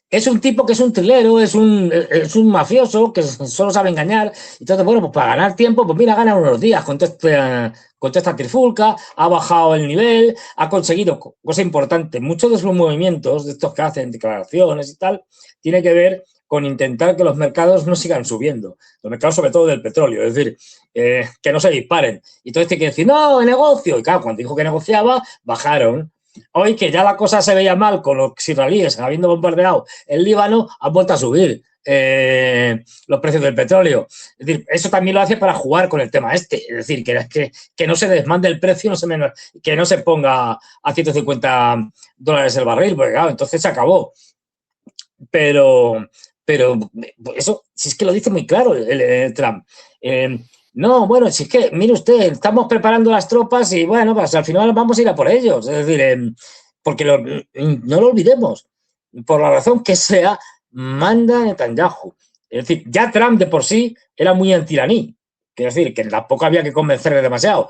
Es un tipo que es un trilero, es un mafioso que solo sabe engañar. Entonces, bueno, pues para ganar tiempo, pues mira, gana unos días con toda esta trifulca, ha bajado el nivel, ha conseguido, cosa importante, muchos de sus movimientos, de estos que hacen declaraciones y tal, tiene que ver con intentar que los mercados no sigan subiendo. Los mercados, sobre todo del petróleo, es decir, que no se disparen. Y entonces tiene que decir, no, negocio. Y claro, cuando dijo que negociaba, bajaron. Hoy que ya la cosa se veía mal con los israelíes habiendo bombardeado el Líbano, han vuelto a subir los precios del petróleo. Es decir, eso también lo hace para jugar con el tema este. Es decir, que no se desmande el precio, que no se ponga a $150 el barril, porque claro, entonces se acabó. Pero eso, si es que lo dice muy claro el Trump. No, bueno, si es que, mire usted, estamos preparando las tropas y bueno, pues al final vamos a ir a por ellos. Es decir, porque no lo olvidemos, por la razón que sea, manda Netanyahu. Es decir, ya Trump de por sí era muy antiraní. Quiero decir, que tampoco había que convencerle demasiado.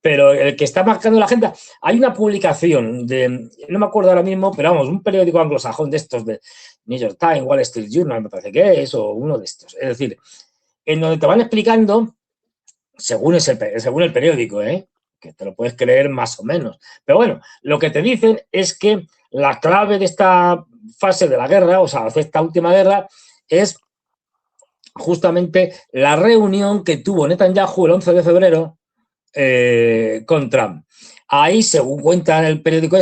Pero el que está marcando la agenda, hay una publicación no me acuerdo ahora mismo, pero vamos, un periódico anglosajón de estos, de New York Times, Wall Street Journal, me parece que es, o uno de estos. Es decir, en donde te van explicando, según el periódico, que te lo puedes creer más o menos. Pero bueno, lo que te dicen es que la clave de esta fase de la guerra, o sea, de esta última guerra, es justamente la reunión que tuvo Netanyahu el 11 de febrero con Trump. Ahí, según cuenta en el periódico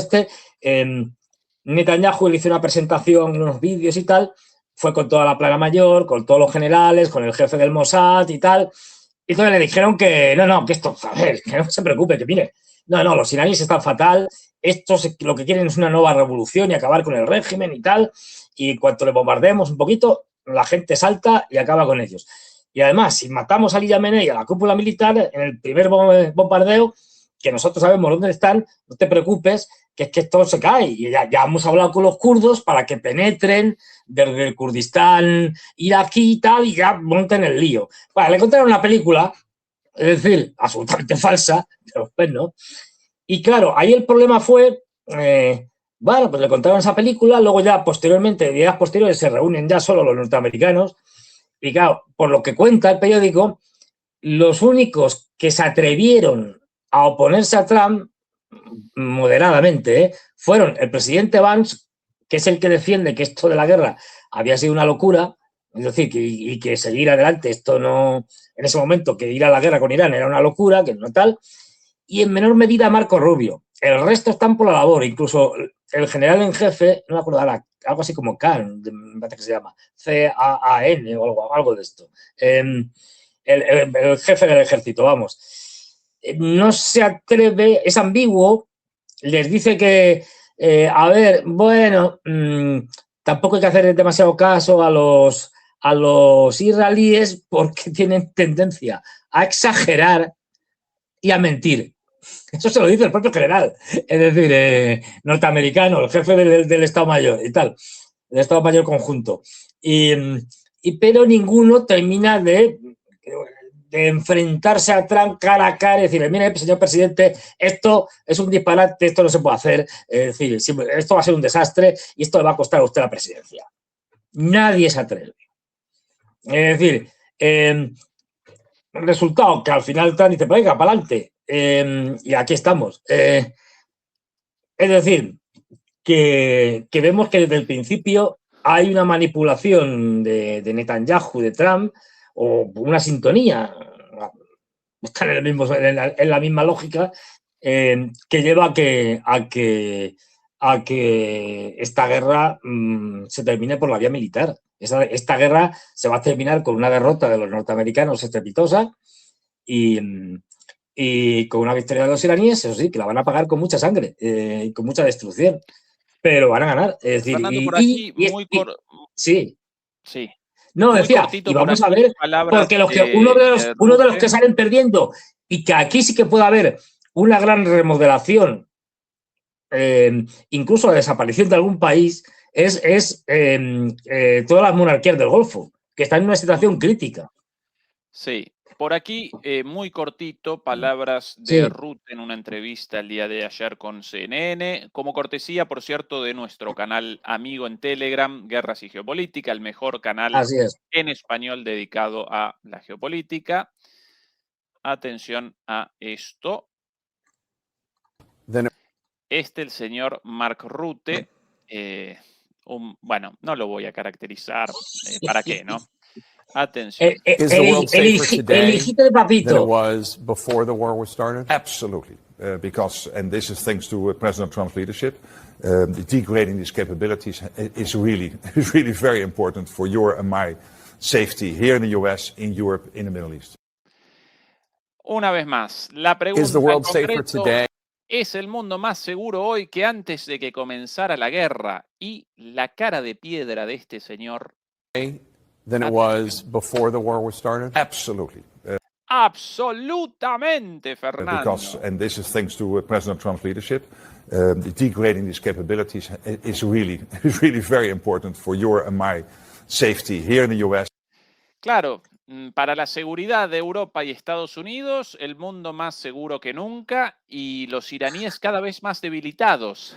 Netanyahu le hizo una presentación, unos vídeos y tal, fue con toda la plana mayor, con todos los generales, con el jefe del Mossad y tal, y entonces le dijeron que no, que esto, a ver, que no se preocupe, que mire, no, los iraníes están fatal, estos lo que quieren es una nueva revolución y acabar con el régimen y tal, y en cuanto le bombardemos un poquito, la gente salta y acaba con ellos. Y además, si matamos a Ali Yamenei y a la cúpula militar en el primer bombardeo, que nosotros sabemos dónde están, no te preocupes, que es que esto se cae. Y ya hemos hablado con los kurdos para que penetren desde el Kurdistán iraquí y tal, y ya monten el lío. Bueno, le contaron una película, es decir, absolutamente falsa, pero bueno. Y claro, ahí el problema fue, bueno, pues le contaron esa película, luego ya posteriormente, días posteriores, se reúnen ya solo los norteamericanos. Y claro, por lo que cuenta el periódico, los únicos que se atrevieron a oponerse a Trump moderadamente fueron el presidente Vance, que es el que defiende que esto de la guerra había sido una locura, es decir, que seguir adelante, esto no, en ese momento, que ir a la guerra con Irán era una locura, que no tal, y en menor medida Marco Rubio. El resto están por la labor, incluso el general en jefe, no me acuerdo ahora, algo así como Khan, me parece que se llama, C-A-A-N o algo de esto. El jefe del ejército, vamos. No se atreve, es ambiguo, les dice que, a ver, bueno, tampoco hay que hacer demasiado caso a los israelíes porque tienen tendencia a exagerar y a mentir. Eso se lo dice el propio general, es decir, norteamericano, el jefe del Estado Mayor y tal, del Estado Mayor conjunto. Pero ninguno termina de enfrentarse a Trump cara a cara y decirle, mire, señor presidente, esto es un disparate, esto no se puede hacer, es decir, esto va a ser un desastre y esto le va a costar a usted la presidencia. Nadie se atreve. Es decir, resultado que al final Trump dice, venga, para adelante. Y aquí estamos. Es decir, que vemos que desde el principio hay una manipulación de Netanyahu, de Trump, o una sintonía, están en la misma lógica, que lleva a que esta guerra se termine por la vía militar. Esta guerra se va a terminar con una derrota de los norteamericanos estrepitosa y con una victoria de los iraníes, eso sí, que la van a pagar con mucha sangre y con mucha destrucción, pero van a ganar. Es decir, Fernando, por aquí, sí. Sí. No, muy decía, cortito y vamos por aquí, a ver, palabras porque uno de los que salen perdiendo y que aquí sí que puede haber una gran remodelación, incluso la desaparición de algún país, es todas las monarquías del Golfo, que están en una situación crítica. Sí, por aquí, muy cortito, palabras de Sí. Rutte en una entrevista el día de ayer con CNN, como cortesía, por cierto, de nuestro canal amigo en Telegram, Guerras y Geopolítica, el mejor canal Así es. en español dedicado a la geopolítica. Atención a esto. El señor Mark Rutte, bueno, no lo voy a caracterizar, ¿para qué, no? Atención. Is the world safer today than it was before the war was started? Absolutely, because, and this is thanks to President Trump's leadership, degrading these capabilities is really very important for your and my safety here in the US, in Europe, in the Middle East. Una vez más, la pregunta Is the world en safer concreto, today? ¿es el mundo más seguro hoy que antes de que comenzara la guerra? Y la cara de piedra de este señor. Than it was before the war was started? Absolutely. Absolutamente, Fernando. Because, and this is thanks to President Trump's leadership, degrading these capabilities is really very important for your and my safety here in the US. Claro, para la seguridad de Europa y Estados Unidos, el mundo más seguro que nunca y los iraníes cada vez más debilitados.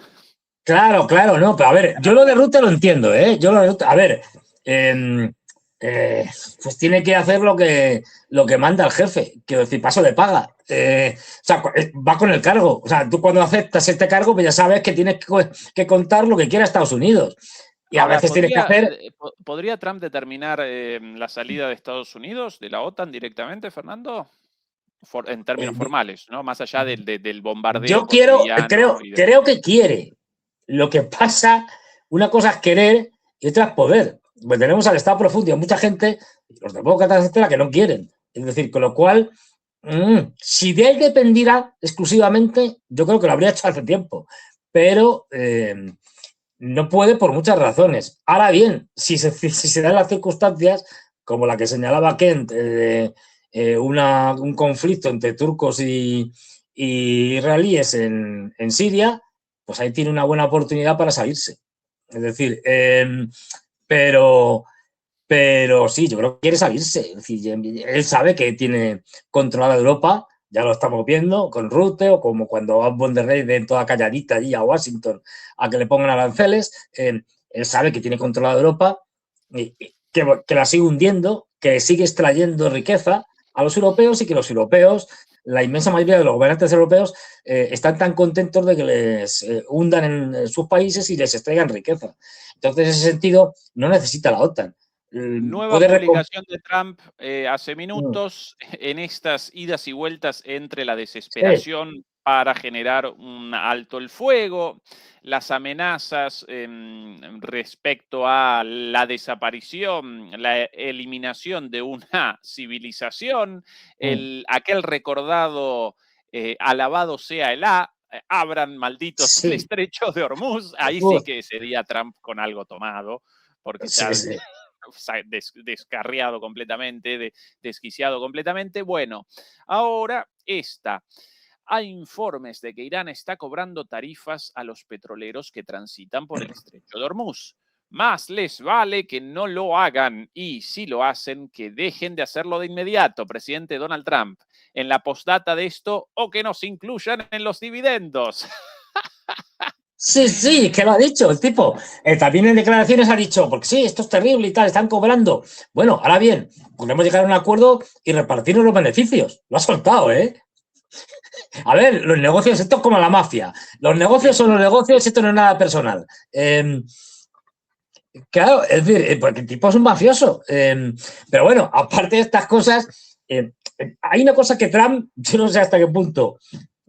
Claro, no, pero a ver, yo lo de Rutte lo entiendo, ¿eh? A ver, pues tiene que hacer lo que manda el jefe, quiero decir, paso de paga. O sea, va con el cargo. O sea, tú cuando aceptas este cargo, pues ya sabes que tienes que contar lo que quiera Estados Unidos. Y a veces tienes que hacer... ¿Podría Trump determinar la salida de Estados Unidos de la OTAN directamente, Fernando? En términos formales, ¿no? Más allá del bombardeo. Yo creo que quiere. Lo que pasa, una cosa es querer y otra es poder. Pues tenemos al Estado profundo y a mucha gente, los demócratas, etcétera, que no quieren. Es decir, con lo cual, si de él dependiera exclusivamente, yo creo que lo habría hecho hace tiempo. Pero no puede por muchas razones. Ahora bien, si se dan las circunstancias, como la que señalaba Kent, un conflicto entre turcos y israelíes en Siria, pues ahí tiene una buena oportunidad para salirse. Es decir, pero sí, yo creo que quiere salirse. Es decir, él sabe que tiene controlada Europa, ya lo estamos viendo con Rutte o como cuando va von der Leyen toda calladita allí a Washington a que le pongan aranceles. Él sabe que tiene controlada Europa, que la sigue hundiendo, que sigue extrayendo riqueza a los europeos y que los europeos la inmensa mayoría de los gobernantes europeos están tan contentos de que les hundan en sus países y les extraigan riqueza. Entonces, en ese sentido, no necesita la OTAN. Nueva publicación de Trump hace minutos en estas idas y vueltas entre la desesperación para generar un alto el fuego, las amenazas respecto a la desaparición, la eliminación de una civilización, aquel recordado alabado sea el abran malditos el estrecho de Hormuz. Ahí sí que sería Trump con algo tomado, porque ya descarriado completamente, desquiciado completamente. Bueno, ahora hay informes de que Irán está cobrando tarifas a los petroleros que transitan por el estrecho de Hormuz. Más les vale que no lo hagan y si lo hacen, que dejen de hacerlo de inmediato, presidente Donald Trump. En la postdata de esto, o que nos incluyan en los dividendos. Sí, que lo ha dicho el tipo. También en declaraciones ha dicho, porque sí, esto es terrible y tal, están cobrando. Bueno, ahora bien, podemos llegar a un acuerdo y repartirnos los beneficios. Lo ha soltado, ¿eh? A ver, los negocios, esto es como la mafia. Los negocios son los negocios, esto no es nada personal. Claro, es decir, porque el tipo es un mafioso. Pero bueno, aparte de estas cosas, hay una cosa que Trump, yo no sé hasta qué punto,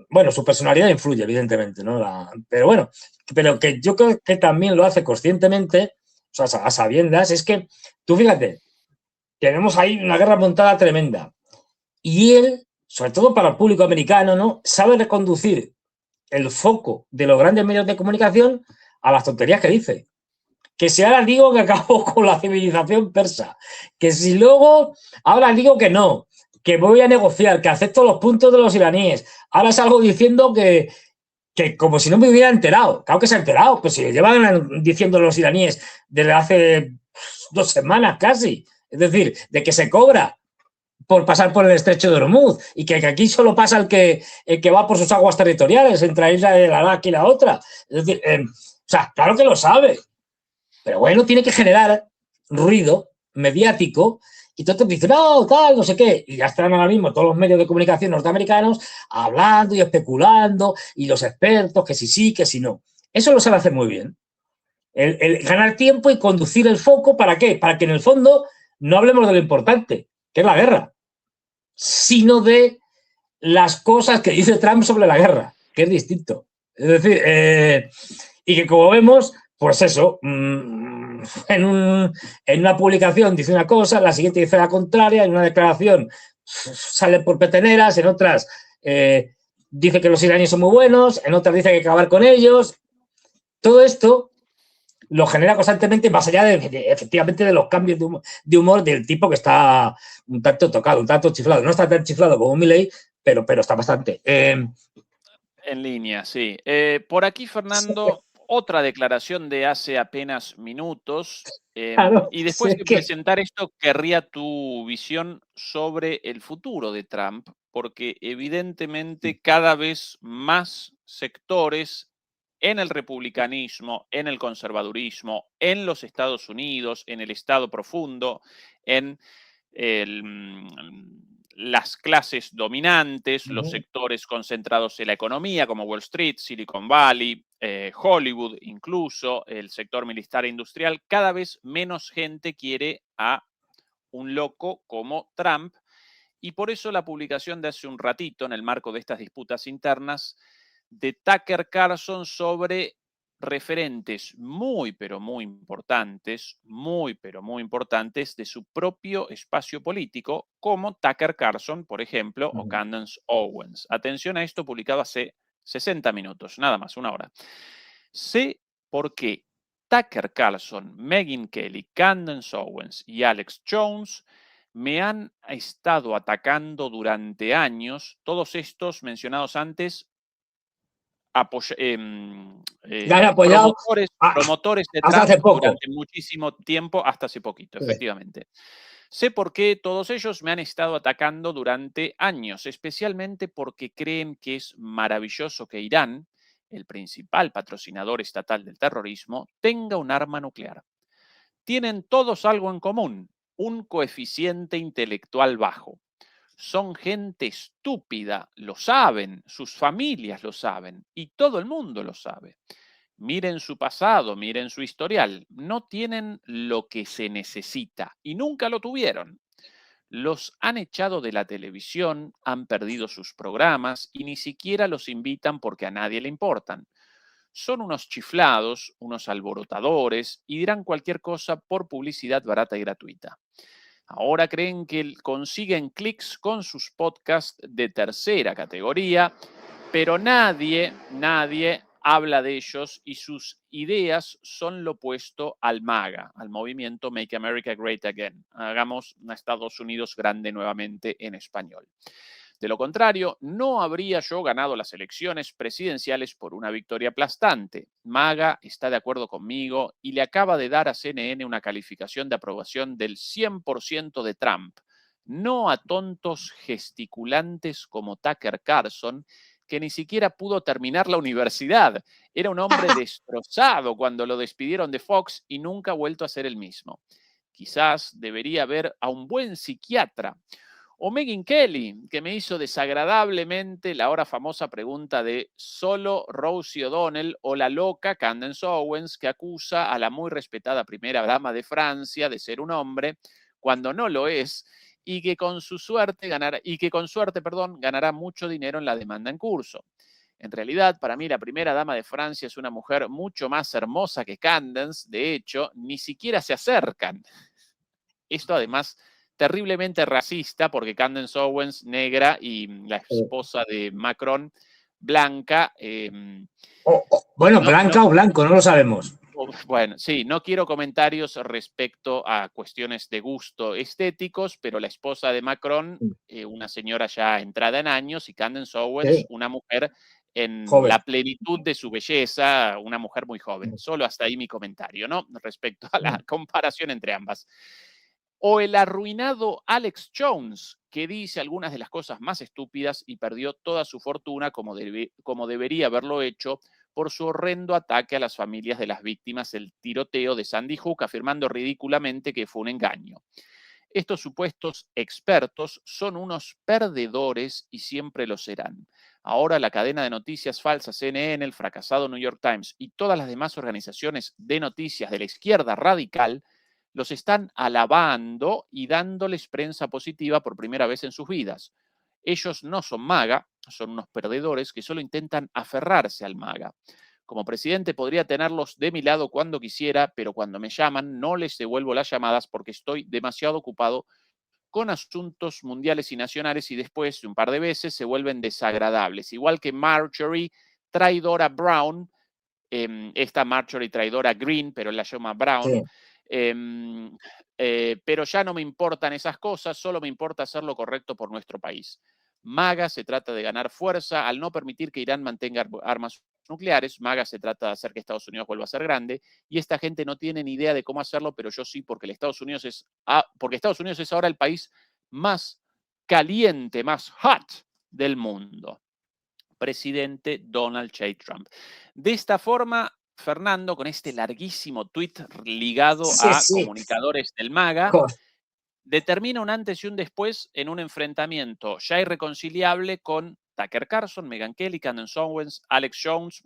bueno, su personalidad influye, evidentemente, ¿no? Pero bueno, pero que yo creo que también lo hace conscientemente, o sea, a sabiendas, es que, tú fíjate, tenemos ahí una guerra montada tremenda. Y él, sobre todo para el público americano, ¿no? Sabe reconducir el foco de los grandes medios de comunicación a las tonterías que dice. Que si ahora digo que acabo con la civilización persa, que si luego ahora digo que no, que voy a negociar, que acepto los puntos de los iraníes, ahora salgo diciendo que como si no me hubiera enterado. Claro que se ha enterado, pues si llevan diciendo los iraníes desde hace 2 semanas casi. Es decir, de que se cobra por pasar por el estrecho de Hormuz y que aquí solo pasa el que va por sus aguas territoriales entre la isla de Arak y la otra. Es decir, o sea, claro que lo sabe. Pero bueno, tiene que generar ruido mediático y todos dicen, no, tal, no sé qué. Y ya están ahora mismo todos los medios de comunicación norteamericanos hablando y especulando y los expertos que sí, que si no. Eso lo sabe hacer muy bien. El ganar tiempo y conducir el foco, ¿para qué? Para que en el fondo no hablemos de lo importante, que es la guerra, sino de las cosas que dice Trump sobre la guerra, que es distinto. Es decir, y que como vemos, pues eso, en una publicación dice una cosa, en la siguiente dice la contraria, en una declaración sale por peteneras, en otras dice que los iraníes son muy buenos, en otras dice que hay que acabar con ellos. Todo esto lo genera constantemente, más allá de efectivamente de los cambios de humor del tipo que está un tanto tocado, un tanto chiflado. No está tan chiflado como Milei, pero está bastante. En línea, sí. Por aquí, Fernando, otra declaración de hace apenas minutos. Claro, y después de presentar esto, querría tu visión sobre el futuro de Trump, porque evidentemente cada vez más sectores en el republicanismo, en el conservadurismo, en los Estados Unidos, en el Estado profundo, en las clases dominantes, los sectores concentrados en la economía, como Wall Street, Silicon Valley, Hollywood incluso, el sector militar e industrial, cada vez menos gente quiere a un loco como Trump. Y por eso la publicación de hace un ratito, en el marco de estas disputas internas, de Tucker Carlson sobre referentes muy, pero muy importantes de su propio espacio político, como Tucker Carlson, por ejemplo, o Candace Owens. Atención a esto, publicado hace 60 minutos, nada más, una hora. Sé por qué Tucker Carlson, Megyn Kelly, Candace Owens y Alex Jones me han estado atacando durante años, todos estos mencionados antes, promotores de Trump durante muchísimo tiempo, hasta hace poquito, efectivamente. Sé por qué todos ellos me han estado atacando durante años, especialmente porque creen que es maravilloso que Irán, el principal patrocinador estatal del terrorismo, tenga un arma nuclear. Tienen todos algo en común, un coeficiente intelectual bajo. Son gente estúpida, lo saben, sus familias lo saben y todo el mundo lo sabe. Miren su pasado, miren su historial. No tienen lo que se necesita y nunca lo tuvieron. Los han echado de la televisión, han perdido sus programas y ni siquiera los invitan porque a nadie le importan. Son unos chiflados, unos alborotadores y dirán cualquier cosa por publicidad barata y gratuita. Ahora creen que consiguen clics con sus podcasts de tercera categoría, pero nadie habla de ellos y sus ideas son lo opuesto al MAGA, al movimiento Make America Great Again. Hagamos a Estados Unidos grande nuevamente en español. De lo contrario, no habría yo ganado las elecciones presidenciales por una victoria aplastante. MAGA está de acuerdo conmigo y le acaba de dar a CNN una calificación de aprobación del 100% de Trump. No a tontos gesticulantes como Tucker Carlson, que ni siquiera pudo terminar la universidad. Era un hombre destrozado cuando lo despidieron de Fox y nunca ha vuelto a ser el mismo. Quizás debería ver a un buen psiquiatra. O Megyn Kelly, que me hizo desagradablemente la ahora famosa pregunta de solo Rosie O'Donnell o la loca Candace Owens, que acusa a la muy respetada primera dama de Francia de ser un hombre cuando no lo es y que con suerte ganará mucho dinero en la demanda en curso. En realidad, para mí la primera dama de Francia es una mujer mucho más hermosa que Candace. De hecho, ni siquiera se acercan. Esto además terriblemente racista porque Candace Owens, negra, y la esposa de Macron, blanca. Bueno, blanca o blanco, no lo sabemos. Bueno, sí, no quiero comentarios respecto a cuestiones de gusto estéticos, pero la esposa de Macron, una señora ya entrada en años, y Candace Owens, una mujer en la plenitud de su belleza, una mujer muy joven. Solo hasta ahí mi comentario, ¿no? Respecto a la comparación entre ambas. O el arruinado Alex Jones, que dice algunas de las cosas más estúpidas y perdió toda su fortuna como debería haberlo hecho por su horrendo ataque a las familias de las víctimas del tiroteo de Sandy Hook, afirmando ridículamente que fue un engaño. Estos supuestos expertos son unos perdedores y siempre lo serán. Ahora la cadena de noticias falsas CNN, el fracasado New York Times y todas las demás organizaciones de noticias de la izquierda radical los están alabando y dándoles prensa positiva por primera vez en sus vidas. Ellos no son MAGA, son unos perdedores que solo intentan aferrarse al MAGA. Como presidente podría tenerlos de mi lado cuando quisiera, pero cuando me llaman no les devuelvo las llamadas porque estoy demasiado ocupado con asuntos mundiales y nacionales y después de un par de veces se vuelven desagradables. Igual que Marjorie traidora Brown, esta Marjorie traidora Green, pero él la llama Brown. Sí. Pero ya no me importan esas cosas, solo me importa hacer lo correcto por nuestro país. MAGA se trata de ganar fuerza al no permitir que Irán mantenga armas nucleares. MAGA se trata de hacer que Estados Unidos vuelva a ser grande y esta gente no tiene ni idea de cómo hacerlo, pero yo sí, porque Estados Unidos es ahora el país más caliente, más hot del mundo. Presidente Donald J. Trump. De esta forma, Fernando, con este larguísimo tuit ligado a comunicadores del MAGA, determina un antes y un después en un enfrentamiento ya irreconciliable con Tucker Carlson, Megyn Kelly, Candace Owens, Alex Jones,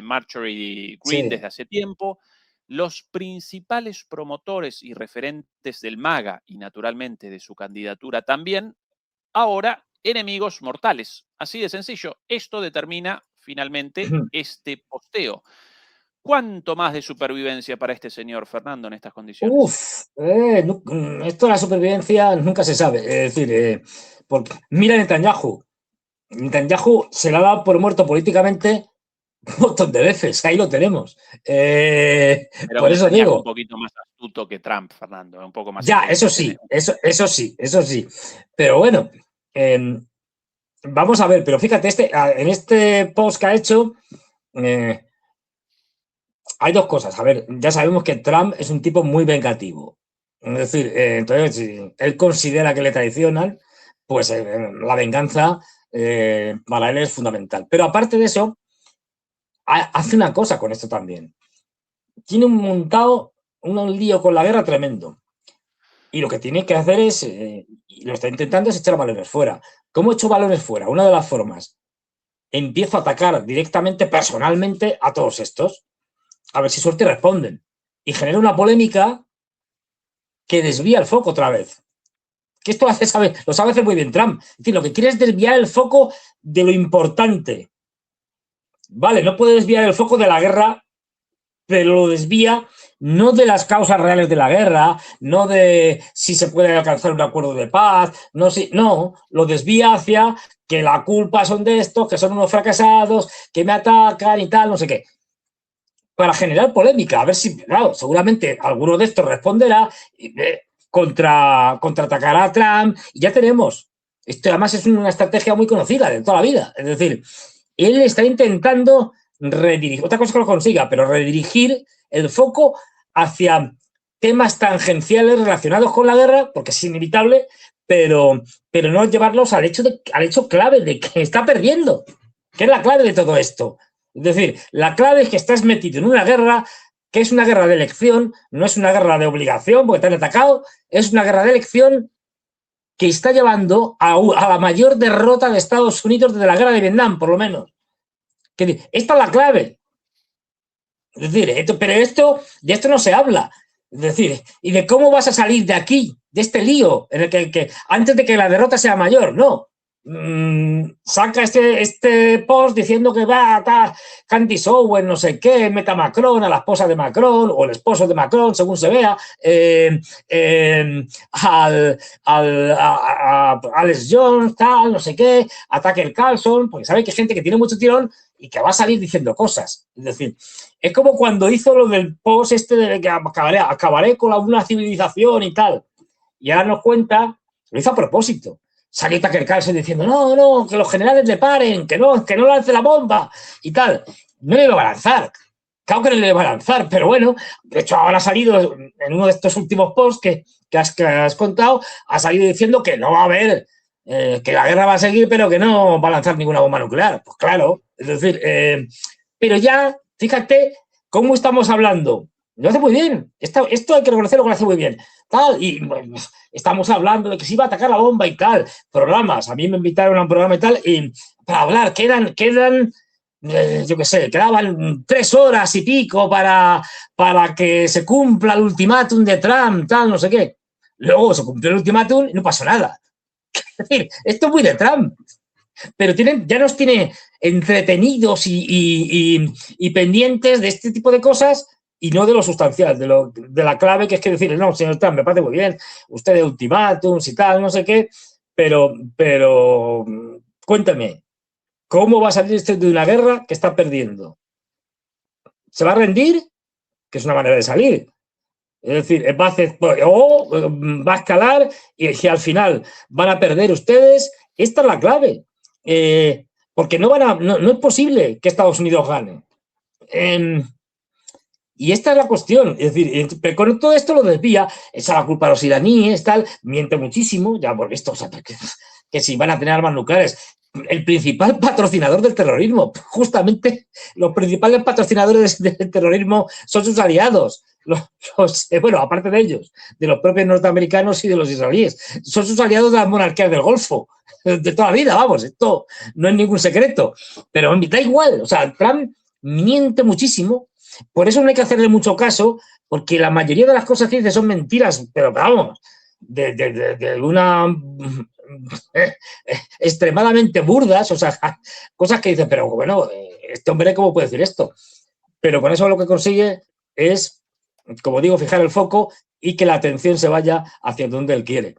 Marjorie Green desde hace tiempo, los principales promotores y referentes del MAGA y naturalmente de su candidatura también, ahora enemigos mortales. Así de sencillo. Esto determina finalmente este posteo. ¿Cuánto más de supervivencia para este señor, Fernando, en estas condiciones? Esto de la supervivencia nunca se sabe. Es decir, porque mira Netanyahu. Netanyahu se la ha dado por muerto políticamente un montón de veces. Ahí lo tenemos. Pero por eso digo. Un poquito más astuto que Trump, Fernando. Un poco más. Ya, eso sí. Eso sí. Pero bueno, vamos a ver. Pero fíjate, en este post que ha hecho... hay dos cosas. A ver, ya sabemos que Trump es un tipo muy vengativo. Es decir, entonces, si él considera que le traicionan, pues la venganza para él es fundamental. Pero aparte de eso, hace una cosa con esto también. Tiene montado un lío con la guerra tremendo. Y lo que tiene que hacer es, y lo está intentando, es echar balones fuera. ¿Cómo echo balones fuera? Una de las formas. Empiezo a atacar directamente, personalmente, a todos estos. A ver si suerte responden. Y genera una polémica que desvía el foco otra vez. Que esto lo sabe hacer muy bien Trump. Es decir, lo que quiere es desviar el foco de lo importante. Vale, no puede desviar el foco de la guerra, pero lo desvía no de las causas reales de la guerra, no de si se puede alcanzar un acuerdo de paz, no, lo desvía hacia que la culpa son de estos, que son unos fracasados, que me atacan y tal, no sé qué. Para generar polémica, a ver si, claro, seguramente alguno de estos responderá, contraatacará a Trump, y ya tenemos. Esto además es una estrategia muy conocida de toda la vida. Es decir, él está intentando redirigir, otra cosa que lo consiga, pero redirigir el foco hacia temas tangenciales relacionados con la guerra, porque es inevitable, pero no llevarlos al hecho clave de que está perdiendo, que es la clave de todo esto. Es decir, la clave es que estás metido en una guerra que es una guerra de elección, no es una guerra de obligación porque te han atacado, es una guerra de elección que está llevando a la mayor derrota de Estados Unidos desde la guerra de Vietnam, por lo menos. Esta es la clave. Es decir, pero de esto no se habla. Es decir, ¿y de cómo vas a salir de aquí, de este lío, en el que antes de que la derrota sea mayor? No. Saca este post diciendo que va a atar Candice Owens, no sé qué, meta a Macron, a la esposa de Macron, o el esposo de Macron, según se vea, a Alex Jones, tal, no sé qué, a Tucker Carlson, porque sabe que hay gente que tiene mucho tirón y que va a salir diciendo cosas. Es decir, es como cuando hizo lo del post de que acabaré con una civilización y tal. Y ahora nos cuenta, lo hizo a propósito. Salió Tucker Carlson diciendo, no, que los generales le paren, que no lance la bomba y tal. No le iba a lanzar. Claro que no le iba a lanzar, pero bueno, de hecho ahora ha salido en uno de estos últimos posts que has contado, ha salido diciendo que no va a haber, que la guerra va a seguir, pero que no va a lanzar ninguna bomba nuclear. Pues claro, es decir, pero ya, fíjate cómo estamos hablando. Lo hace muy bien. Esto hay que reconocerlo que lo hace muy bien. Tal, y bueno, estamos hablando de que se iba a atacar la bomba y tal. Programas. A mí me invitaron a un programa y tal, y para hablar, quedan yo qué sé, quedaban 3 horas y pico para que se cumpla el ultimátum de Trump, tal, no sé qué. Luego se cumplió el ultimátum y no pasó nada. Es decir, esto es muy de Trump. Pero ya nos tiene entretenidos y pendientes de este tipo de cosas y no de lo sustancial, de la clave, que es que decirle, no, señor Trump, me parece muy bien, usted de ultimátums y tal, no sé qué, pero cuéntame, ¿cómo va a salir usted de una guerra que está perdiendo? ¿Se va a rendir? Que es una manera de salir. Es decir, va a escalar y si al final van a perder ustedes, esta es la clave. Porque no es posible que Estados Unidos gane. Y esta es la cuestión. Es decir, pero con todo esto lo desvía, echa la culpa a los iraníes, tal, miente muchísimo, ya por esto, o sea, que si van a tener armas nucleares. El principal patrocinador del terrorismo, justamente los principales patrocinadores del terrorismo son sus aliados. Bueno, aparte de ellos, de los propios norteamericanos y de los israelíes, son sus aliados de las monarquías del Golfo, de toda la vida, vamos, esto no es ningún secreto, pero da igual, o sea, Trump miente muchísimo, por eso no hay que hacerle mucho caso, porque la mayoría de las cosas que dice son mentiras, pero vamos, de una extremadamente burdas, o sea, cosas que dice, pero bueno, este hombre ¿cómo puede decir esto? Pero con eso lo que consigue es, como digo, fijar el foco y que la atención se vaya hacia donde él quiere.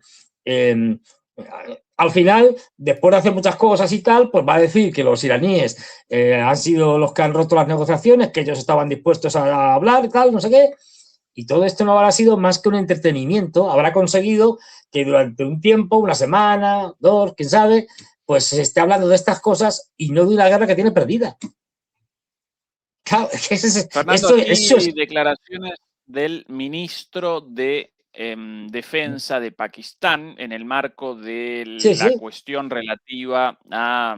Al final, después de hacer muchas cosas y tal, pues va a decir que los iraníes han sido los que han roto las negociaciones, que ellos estaban dispuestos a hablar y tal, no sé qué. Y todo esto no habrá sido más que un entretenimiento. Habrá conseguido que durante un tiempo, una semana, 2, quién sabe, pues se esté hablando de estas cosas y no de una guerra que tiene perdida. Claro, Fernando, aquí declaraciones del ministro de Defensa de Pakistán en el marco de la cuestión relativa a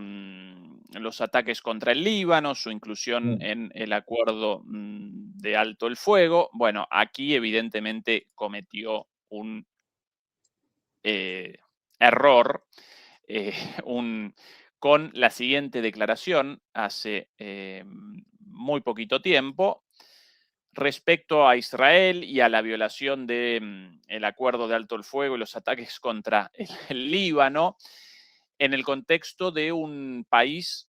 los ataques contra el Líbano, su inclusión en el acuerdo de alto el fuego. Bueno, aquí evidentemente cometió un error con la siguiente declaración hace muy poquito tiempo respecto a Israel y a la violación del acuerdo de alto el fuego y los ataques contra el Líbano en el contexto de un país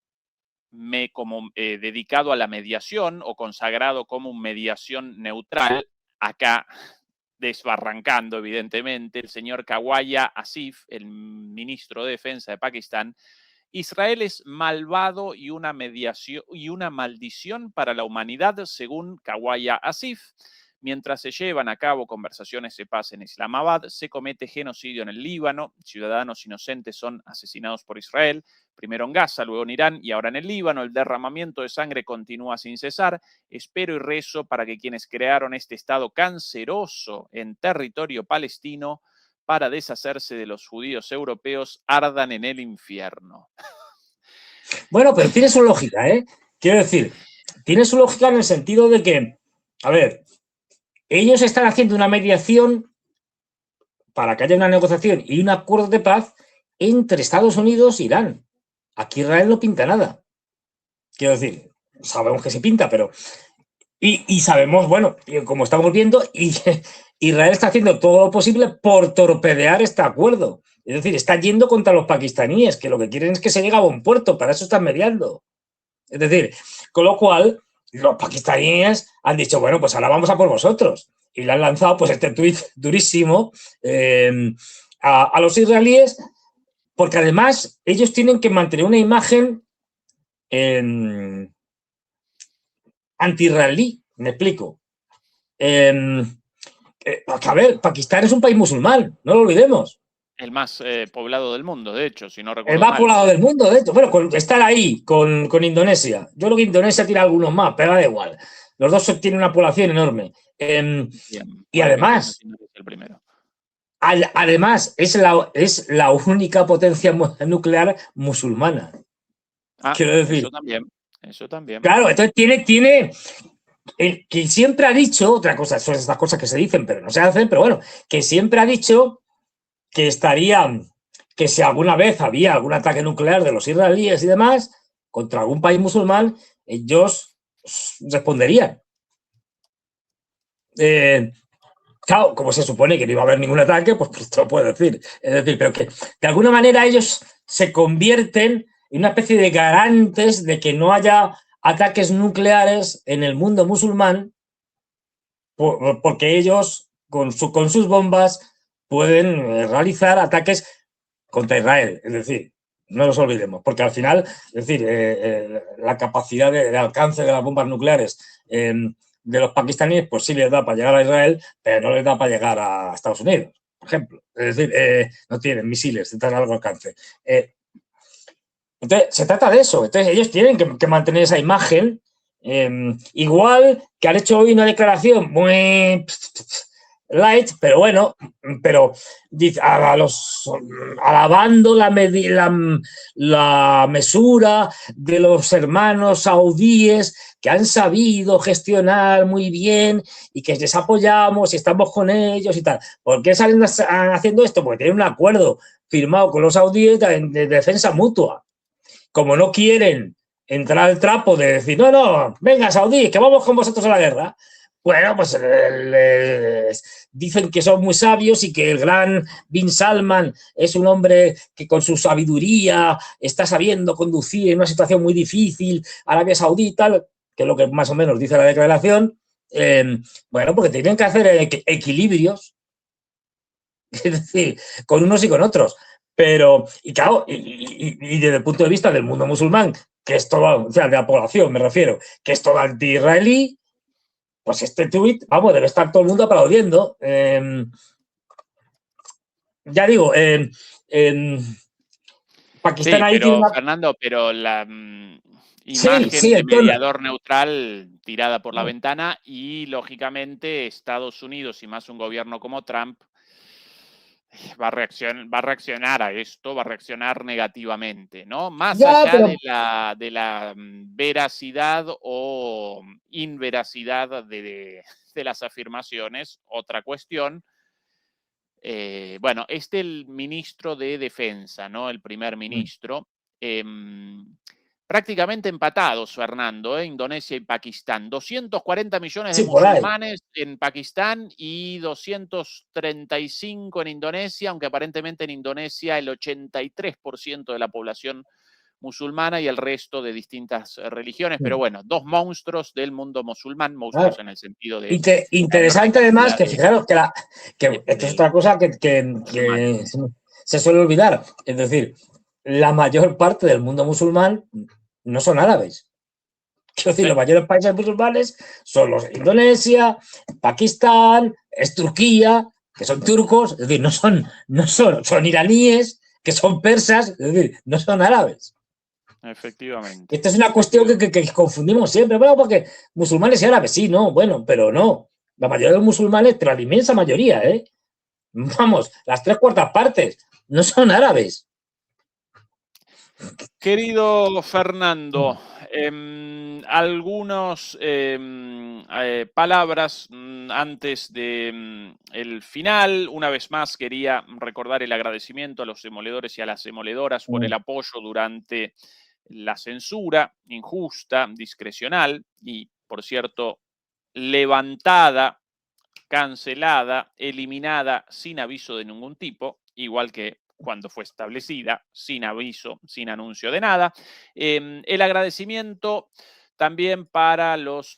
dedicado a la mediación o consagrado como mediación neutral. Acá desbarrancando, evidentemente, el señor Khawaya Asif, el ministro de Defensa de Pakistán. Israel es malvado y una maldición para la humanidad, según Khawaya Asif. Mientras se llevan a cabo conversaciones de paz en Islamabad, se comete genocidio en el Líbano. Ciudadanos inocentes son asesinados por Israel, primero en Gaza, luego en Irán y ahora en el Líbano. El derramamiento de sangre continúa sin cesar. Espero y rezo para que quienes crearon este estado canceroso en territorio palestino para deshacerse de los judíos europeos ardan en el infierno. Bueno, pero tiene su lógica, ¿eh? Quiero decir, tiene su lógica en el sentido de que, a ver, ellos están haciendo una mediación para que haya una negociación y un acuerdo de paz entre Estados Unidos e Irán. Aquí Israel no pinta nada. Quiero decir, sabemos que se pinta, pero... Y sabemos, bueno, como estamos viendo, Israel está haciendo todo lo posible por torpedear este acuerdo. Es decir, está yendo contra los pakistaníes, que lo que quieren es que se llegue a buen puerto, para eso están mediando. Es decir, con lo cual, los pakistaníes han dicho, bueno, pues ahora vamos a por vosotros. Y le han lanzado pues este tuit durísimo a los israelíes, porque además ellos tienen que mantener una imagen anti-israelí, me explico. A ver, Pakistán es un país musulmán, no lo olvidemos. El más poblado del mundo, de hecho, si no recuerdo El más mal. poblado del mundo, de hecho. Bueno, estar ahí con Indonesia. Yo creo que Indonesia tiene algunos más, pero da igual. Los dos tienen una población enorme. Bien, y además, el primero. Además, es la única potencia nuclear musulmana. Quiero decir. Eso también. Claro, entonces tiene que siempre ha dicho, otra cosa, son estas cosas que se dicen, pero no se hacen, pero bueno, que siempre ha dicho que que si alguna vez había algún ataque nuclear de los israelíes y demás contra algún país musulmán, ellos responderían. Claro, como se supone que no iba a haber ningún ataque, pues te lo puedo decir. Es decir, pero que de alguna manera ellos se convierten en una especie de garantes de que no haya ataques nucleares en el mundo musulmán, porque ellos, con sus bombas, pueden realizar ataques contra Israel. Es decir, no nos olvidemos, porque al final, es decir, la capacidad de alcance de las bombas nucleares de los pakistaníes, pues sí les da para llegar a Israel, pero no les da para llegar a Estados Unidos, por ejemplo. Es decir, no tienen misiles de tan largo alcance. Entonces, se trata de eso. Entonces, ellos tienen que mantener esa imagen. Igual que han hecho hoy una declaración muy light, pero bueno, pero alabando la mesura de los hermanos saudíes que han sabido gestionar muy bien y que les apoyamos y estamos con ellos y tal. ¿Por qué salen haciendo esto? Porque tienen un acuerdo firmado con los saudíes de defensa mutua. Como no quieren entrar al trapo de decir, no, venga, saudíes, que vamos con vosotros a la guerra, bueno, pues dicen que son muy sabios y que el gran Bin Salman es un hombre que con su sabiduría está sabiendo conducir en una situación muy difícil Arabia Saudita, que es lo que más o menos dice la declaración. Bueno, porque tienen que hacer equilibrios, es decir, con unos y con otros. Pero, y claro, y desde el punto de vista del mundo musulmán, que es todo, o sea, de la población me refiero, que es todo anti-israelí, pues este tuit, vamos, debe estar todo el mundo aplaudiendo. Ya digo, Pakistán sí, ahí pero, tiene una... Fernando, pero la imagen de mediador neutral tirada por la ventana y, lógicamente, Estados Unidos y más un gobierno como Trump va a reaccionar a esto, va a reaccionar negativamente, ¿no? Más allá de la veracidad o inveracidad de las afirmaciones, otra cuestión, bueno, el ministro de Defensa, ¿no? El primer Mm. ministro. Prácticamente empatados, Fernando, Indonesia y Pakistán. 240 millones de Sí, por ahí. musulmanes en Pakistán y 235 en Indonesia, aunque aparentemente en Indonesia el 83% de la población musulmana y el resto de distintas religiones. Pero Mm. bueno, dos monstruos del mundo musulmán, Ah, monstruos en el sentido de interesante además que fijaros que, esto es otra cosa que musulmán. se suele olvidar. Es decir, la mayor parte del mundo musulmán no son árabes. Quiero decir, Sí. los mayores países musulmanes son los Indonesia, Pakistán, es Turquía, que son turcos, es decir, son iraníes, que son persas, es decir, no son árabes. Efectivamente. Esta es una cuestión que confundimos siempre. Bueno, porque musulmanes y árabes, sí, no, bueno, pero no. La mayoría de los musulmanes, pero la inmensa mayoría, vamos, las 3/4 partes, no son árabes. Querido Fernando, algunas palabras antes de el final. Una vez más quería recordar el agradecimiento a los demoledores y a las demoledoras por el apoyo durante la censura injusta, discrecional y, por cierto, levantada, cancelada, eliminada sin aviso de ningún tipo, igual que cuando fue establecida, sin aviso, sin anuncio de nada. El agradecimiento también para los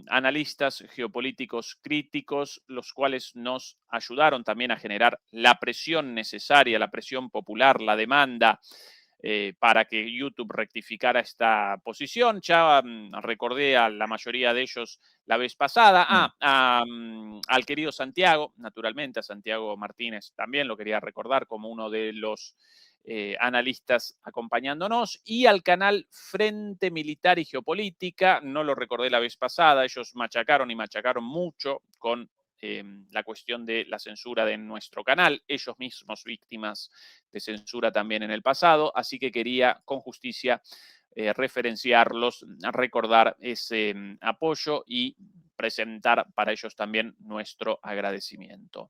analistas geopolíticos críticos, los cuales nos ayudaron también a generar la presión necesaria, la presión popular, la demanda para que YouTube rectificara esta posición. Ya recordé a la mayoría de ellos la vez pasada. Al querido Santiago, naturalmente, a Santiago Martínez también lo quería recordar como uno de los analistas acompañándonos, y al canal Frente Militar y Geopolítica, no lo recordé la vez pasada, ellos machacaron y machacaron mucho con la cuestión de la censura de nuestro canal, ellos mismos víctimas de censura también en el pasado, así que quería con justicia referenciarlos, recordar ese apoyo y presentar para ellos también nuestro agradecimiento.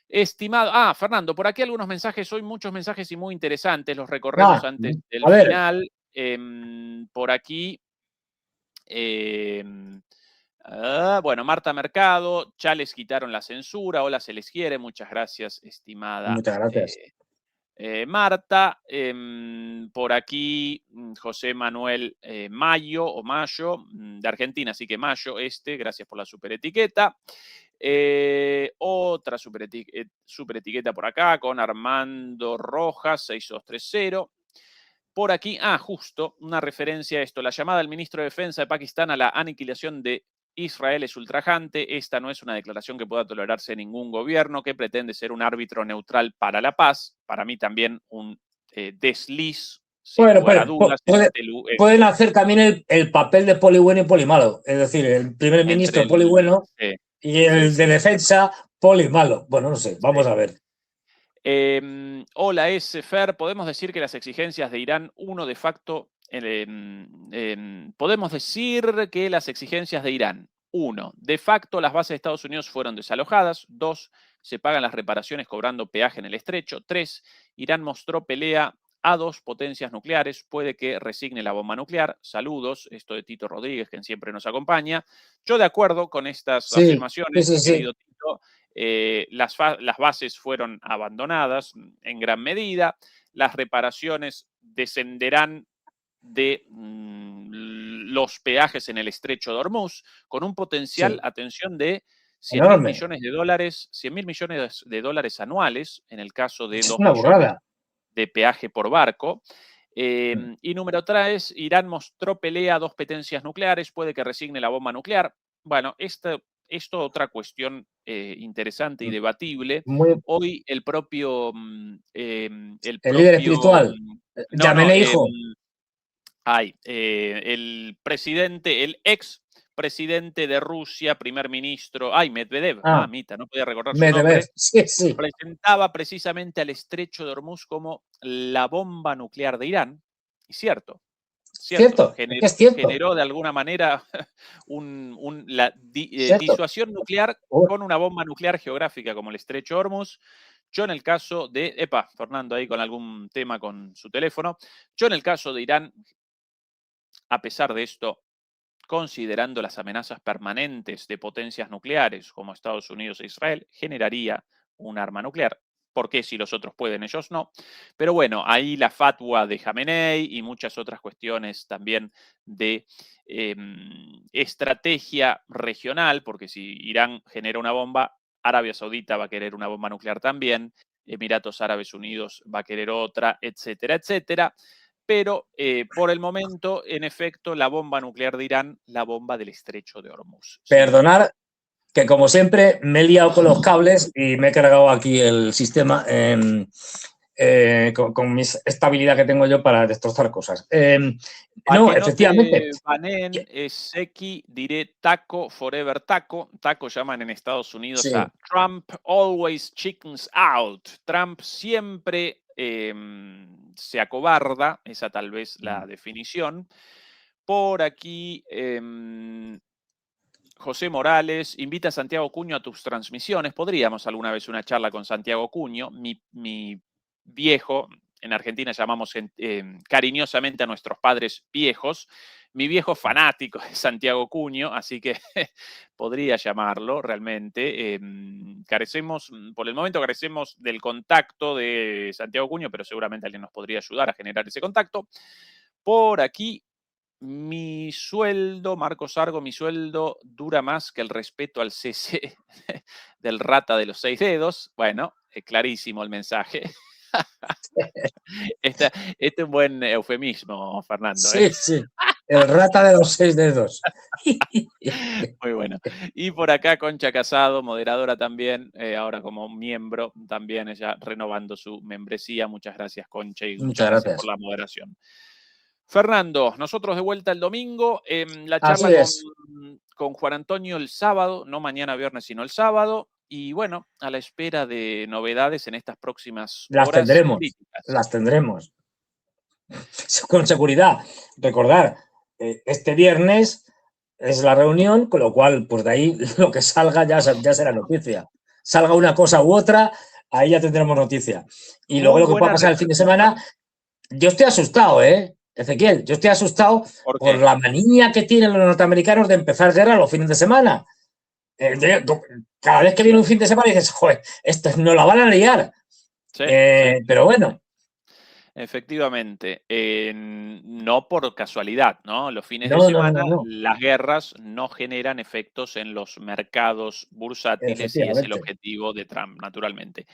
Estimado, Fernando, por aquí algunos mensajes, hoy muchos mensajes y muy interesantes, los recorremos antes del a ver. final. Por aquí, bueno, Marta Mercado, ya les quitaron la censura, hola, se les quiere, muchas gracias, estimada. Muchas gracias. Marta, por aquí José Manuel Mayo, de Argentina, así que Mayo, gracias por la superetiqueta. Otra superetiqueta por acá con Armando Rojas, 6230. Por aquí, justo una referencia a esto. La llamada del ministro de Defensa de Pakistán a la aniquilación de Israel es ultrajante. Esta no es una declaración que pueda tolerarse en ningún gobierno que pretende ser un árbitro neutral para la paz. Para mí también un desliz, sin lugar a dudas. Pueden hacer también el papel de poli bueno y poli malo. Es decir, el primer ministro poli bueno y el de defensa poli malo. Bueno, no sé, vamos a ver. Hola, Fer. ¿Podemos decir que las exigencias de Irán, de facto, podemos decir que las exigencias de Irán, de facto las bases de Estados Unidos fueron desalojadas, 2, se pagan las reparaciones cobrando peaje en el estrecho, 3, Irán mostró pelea a 2 potencias nucleares, puede que resigne la bomba nuclear, saludos, esto de Tito Rodríguez, quien siempre nos acompaña. Yo de acuerdo con estas afirmaciones, querido Tito. Las bases fueron abandonadas en gran medida, las reparaciones descenderán de los peajes en el estrecho de Hormuz, con un potencial, atención, de 100.000 millones de dólares, 100.000 millones de dólares anuales, en el caso de 2 millones de peaje por barco. Y número 3, Irán mostró pelea a 2 potencias nucleares, puede que resigne la bomba nuclear. Bueno, esto otra cuestión interesante y debatible. Hoy el propio... el líder espiritual, el presidente, el ex presidente de Rusia, primer ministro, Medvedev, mamita, no podía recordar su nombre, presentaba precisamente al estrecho de Hormuz como la bomba nuclear de Irán, y cierto, Cierto, es que es cierto. Generó de alguna manera la Cierto. disuasión nuclear con una bomba nuclear geográfica como el Estrecho de Hormuz. Yo en el caso de, Fernando ahí con algún tema con su teléfono, yo en el caso de Irán, a pesar de esto, considerando las amenazas permanentes de potencias nucleares como Estados Unidos e Israel, generaría un arma nuclear. ¿Por qué si los otros pueden, ellos no? Pero bueno, ahí la fatwa de Jamenei y muchas otras cuestiones también de estrategia regional, porque si Irán genera una bomba, Arabia Saudita va a querer una bomba nuclear también, Emiratos Árabes Unidos va a querer otra, etcétera, etcétera. Pero por el momento, en efecto, la bomba nuclear de Irán, la bomba del Estrecho de Hormuz. Perdonar que, como siempre, me he liado con los cables y me he cargado aquí el sistema con mi estabilidad que tengo yo para destrozar cosas. No, efectivamente. Banen, Seki, diré taco, forever taco. Taco llaman en Estados Unidos Sí. a Trump always chickens out. Trump siempre se acobarda, esa tal vez la definición. Por aquí, José Morales, invita a Santiago Cuño a tus transmisiones. Podríamos alguna vez una charla con Santiago Cuño, mi viejo. En Argentina llamamos cariñosamente a nuestros padres viejos. Mi viejo fanático de Santiago Cuño, así que podría llamarlo realmente. Por el momento carecemos del contacto de Santiago Cuño, pero seguramente alguien nos podría ayudar a generar ese contacto. Por aquí, mi sueldo, Marcos Argo, mi sueldo dura más que el respeto al CC del rata de los 6 dedos. Bueno, clarísimo el mensaje. Este es un buen eufemismo, Fernando. Sí, sí. El rata de los 6 dedos. Muy bueno. Y por acá Concha Casado, moderadora también, ahora como miembro, también ella renovando su membresía. Muchas gracias, Concha, y muchas gracias por la moderación. Fernando, nosotros de vuelta el domingo, la charla con Juan Antonio el sábado, no mañana viernes, sino el sábado. Y bueno, a la espera de novedades en estas próximas horas. Las tendremos. Con seguridad. Recordar, este viernes es la reunión, con lo cual, pues de ahí lo que salga ya será noticia. Salga una cosa u otra, ahí ya tendremos noticia. Y luego lo que pueda pasar el fin de semana, yo estoy asustado, Ezequiel, yo estoy asustado por la manía que tienen los norteamericanos de empezar guerra los fines de semana. Cada vez que viene un fin de semana dices, joder, esto no la van a liar. Sí, pero bueno. Efectivamente, no por casualidad, ¿no? Los fines de semana, las guerras no generan efectos en los mercados bursátiles y es el objetivo de Trump, naturalmente.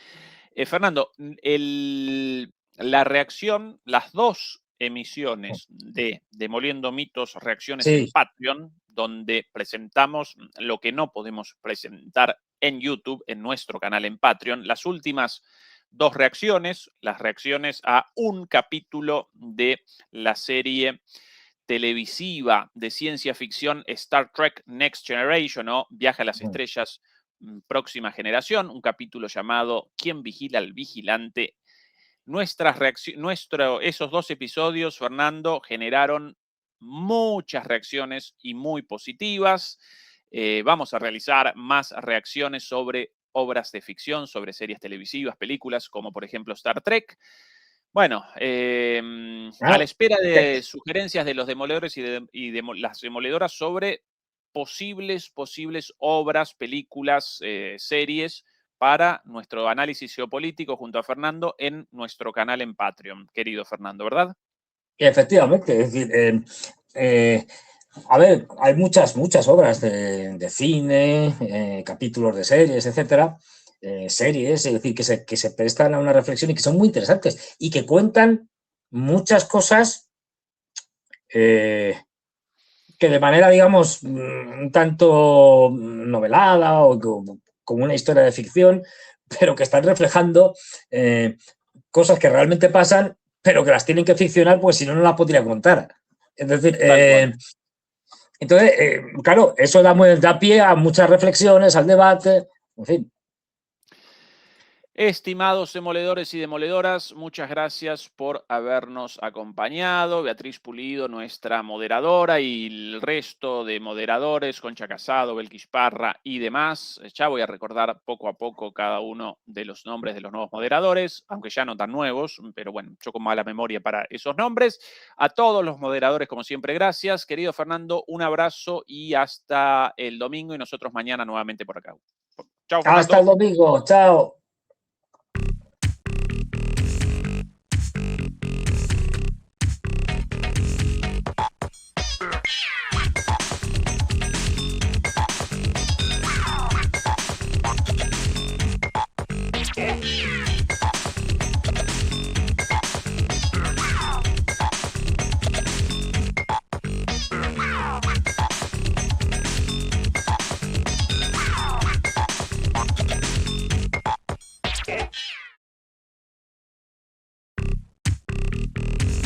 Fernando, la reacción, las dos emisiones de Demoliendo Mitos, reacciones en Patreon, donde presentamos lo que no podemos presentar en YouTube, en nuestro canal en Patreon. Las últimas dos reacciones, las reacciones a un capítulo de la serie televisiva de ciencia ficción Star Trek Next Generation, o Viaje a las Estrellas, Próxima Generación, un capítulo llamado ¿Quién vigila al vigilante? Esos dos episodios, Fernando, generaron muchas reacciones y muy positivas. Vamos a realizar más reacciones sobre obras de ficción, sobre series televisivas, películas, como por ejemplo Star Trek. Bueno, a la espera de sugerencias de los demoledores y de las demoledoras sobre posibles obras, películas, series para nuestro análisis geopolítico junto a Fernando en nuestro canal en Patreon, querido Fernando, ¿verdad? Efectivamente, es decir, a ver, hay muchas obras de cine, capítulos de series, etcétera, series, es decir, que se prestan a una reflexión y que son muy interesantes y que cuentan muchas cosas que de manera, digamos, un tanto novelada o como una historia de ficción, pero que están reflejando cosas que realmente pasan, pero que las tienen que ficcionar, pues si no, no las podría contar. Es decir, entonces, claro, eso da pie a muchas reflexiones, al debate, en fin. Estimados demoledores y demoledoras, muchas gracias por habernos acompañado. Beatriz Pulido, nuestra moderadora, y el resto de moderadores, Concha Casado, Belkis Parra y demás. Ya voy a recordar poco a poco cada uno de los nombres de los nuevos moderadores, aunque ya no tan nuevos, pero bueno, yo con mala memoria para esos nombres. A todos los moderadores, como siempre, gracias. Querido Fernando, un abrazo y hasta el domingo, y nosotros mañana nuevamente por acá. Chao, Fernando. Hasta el domingo, chao.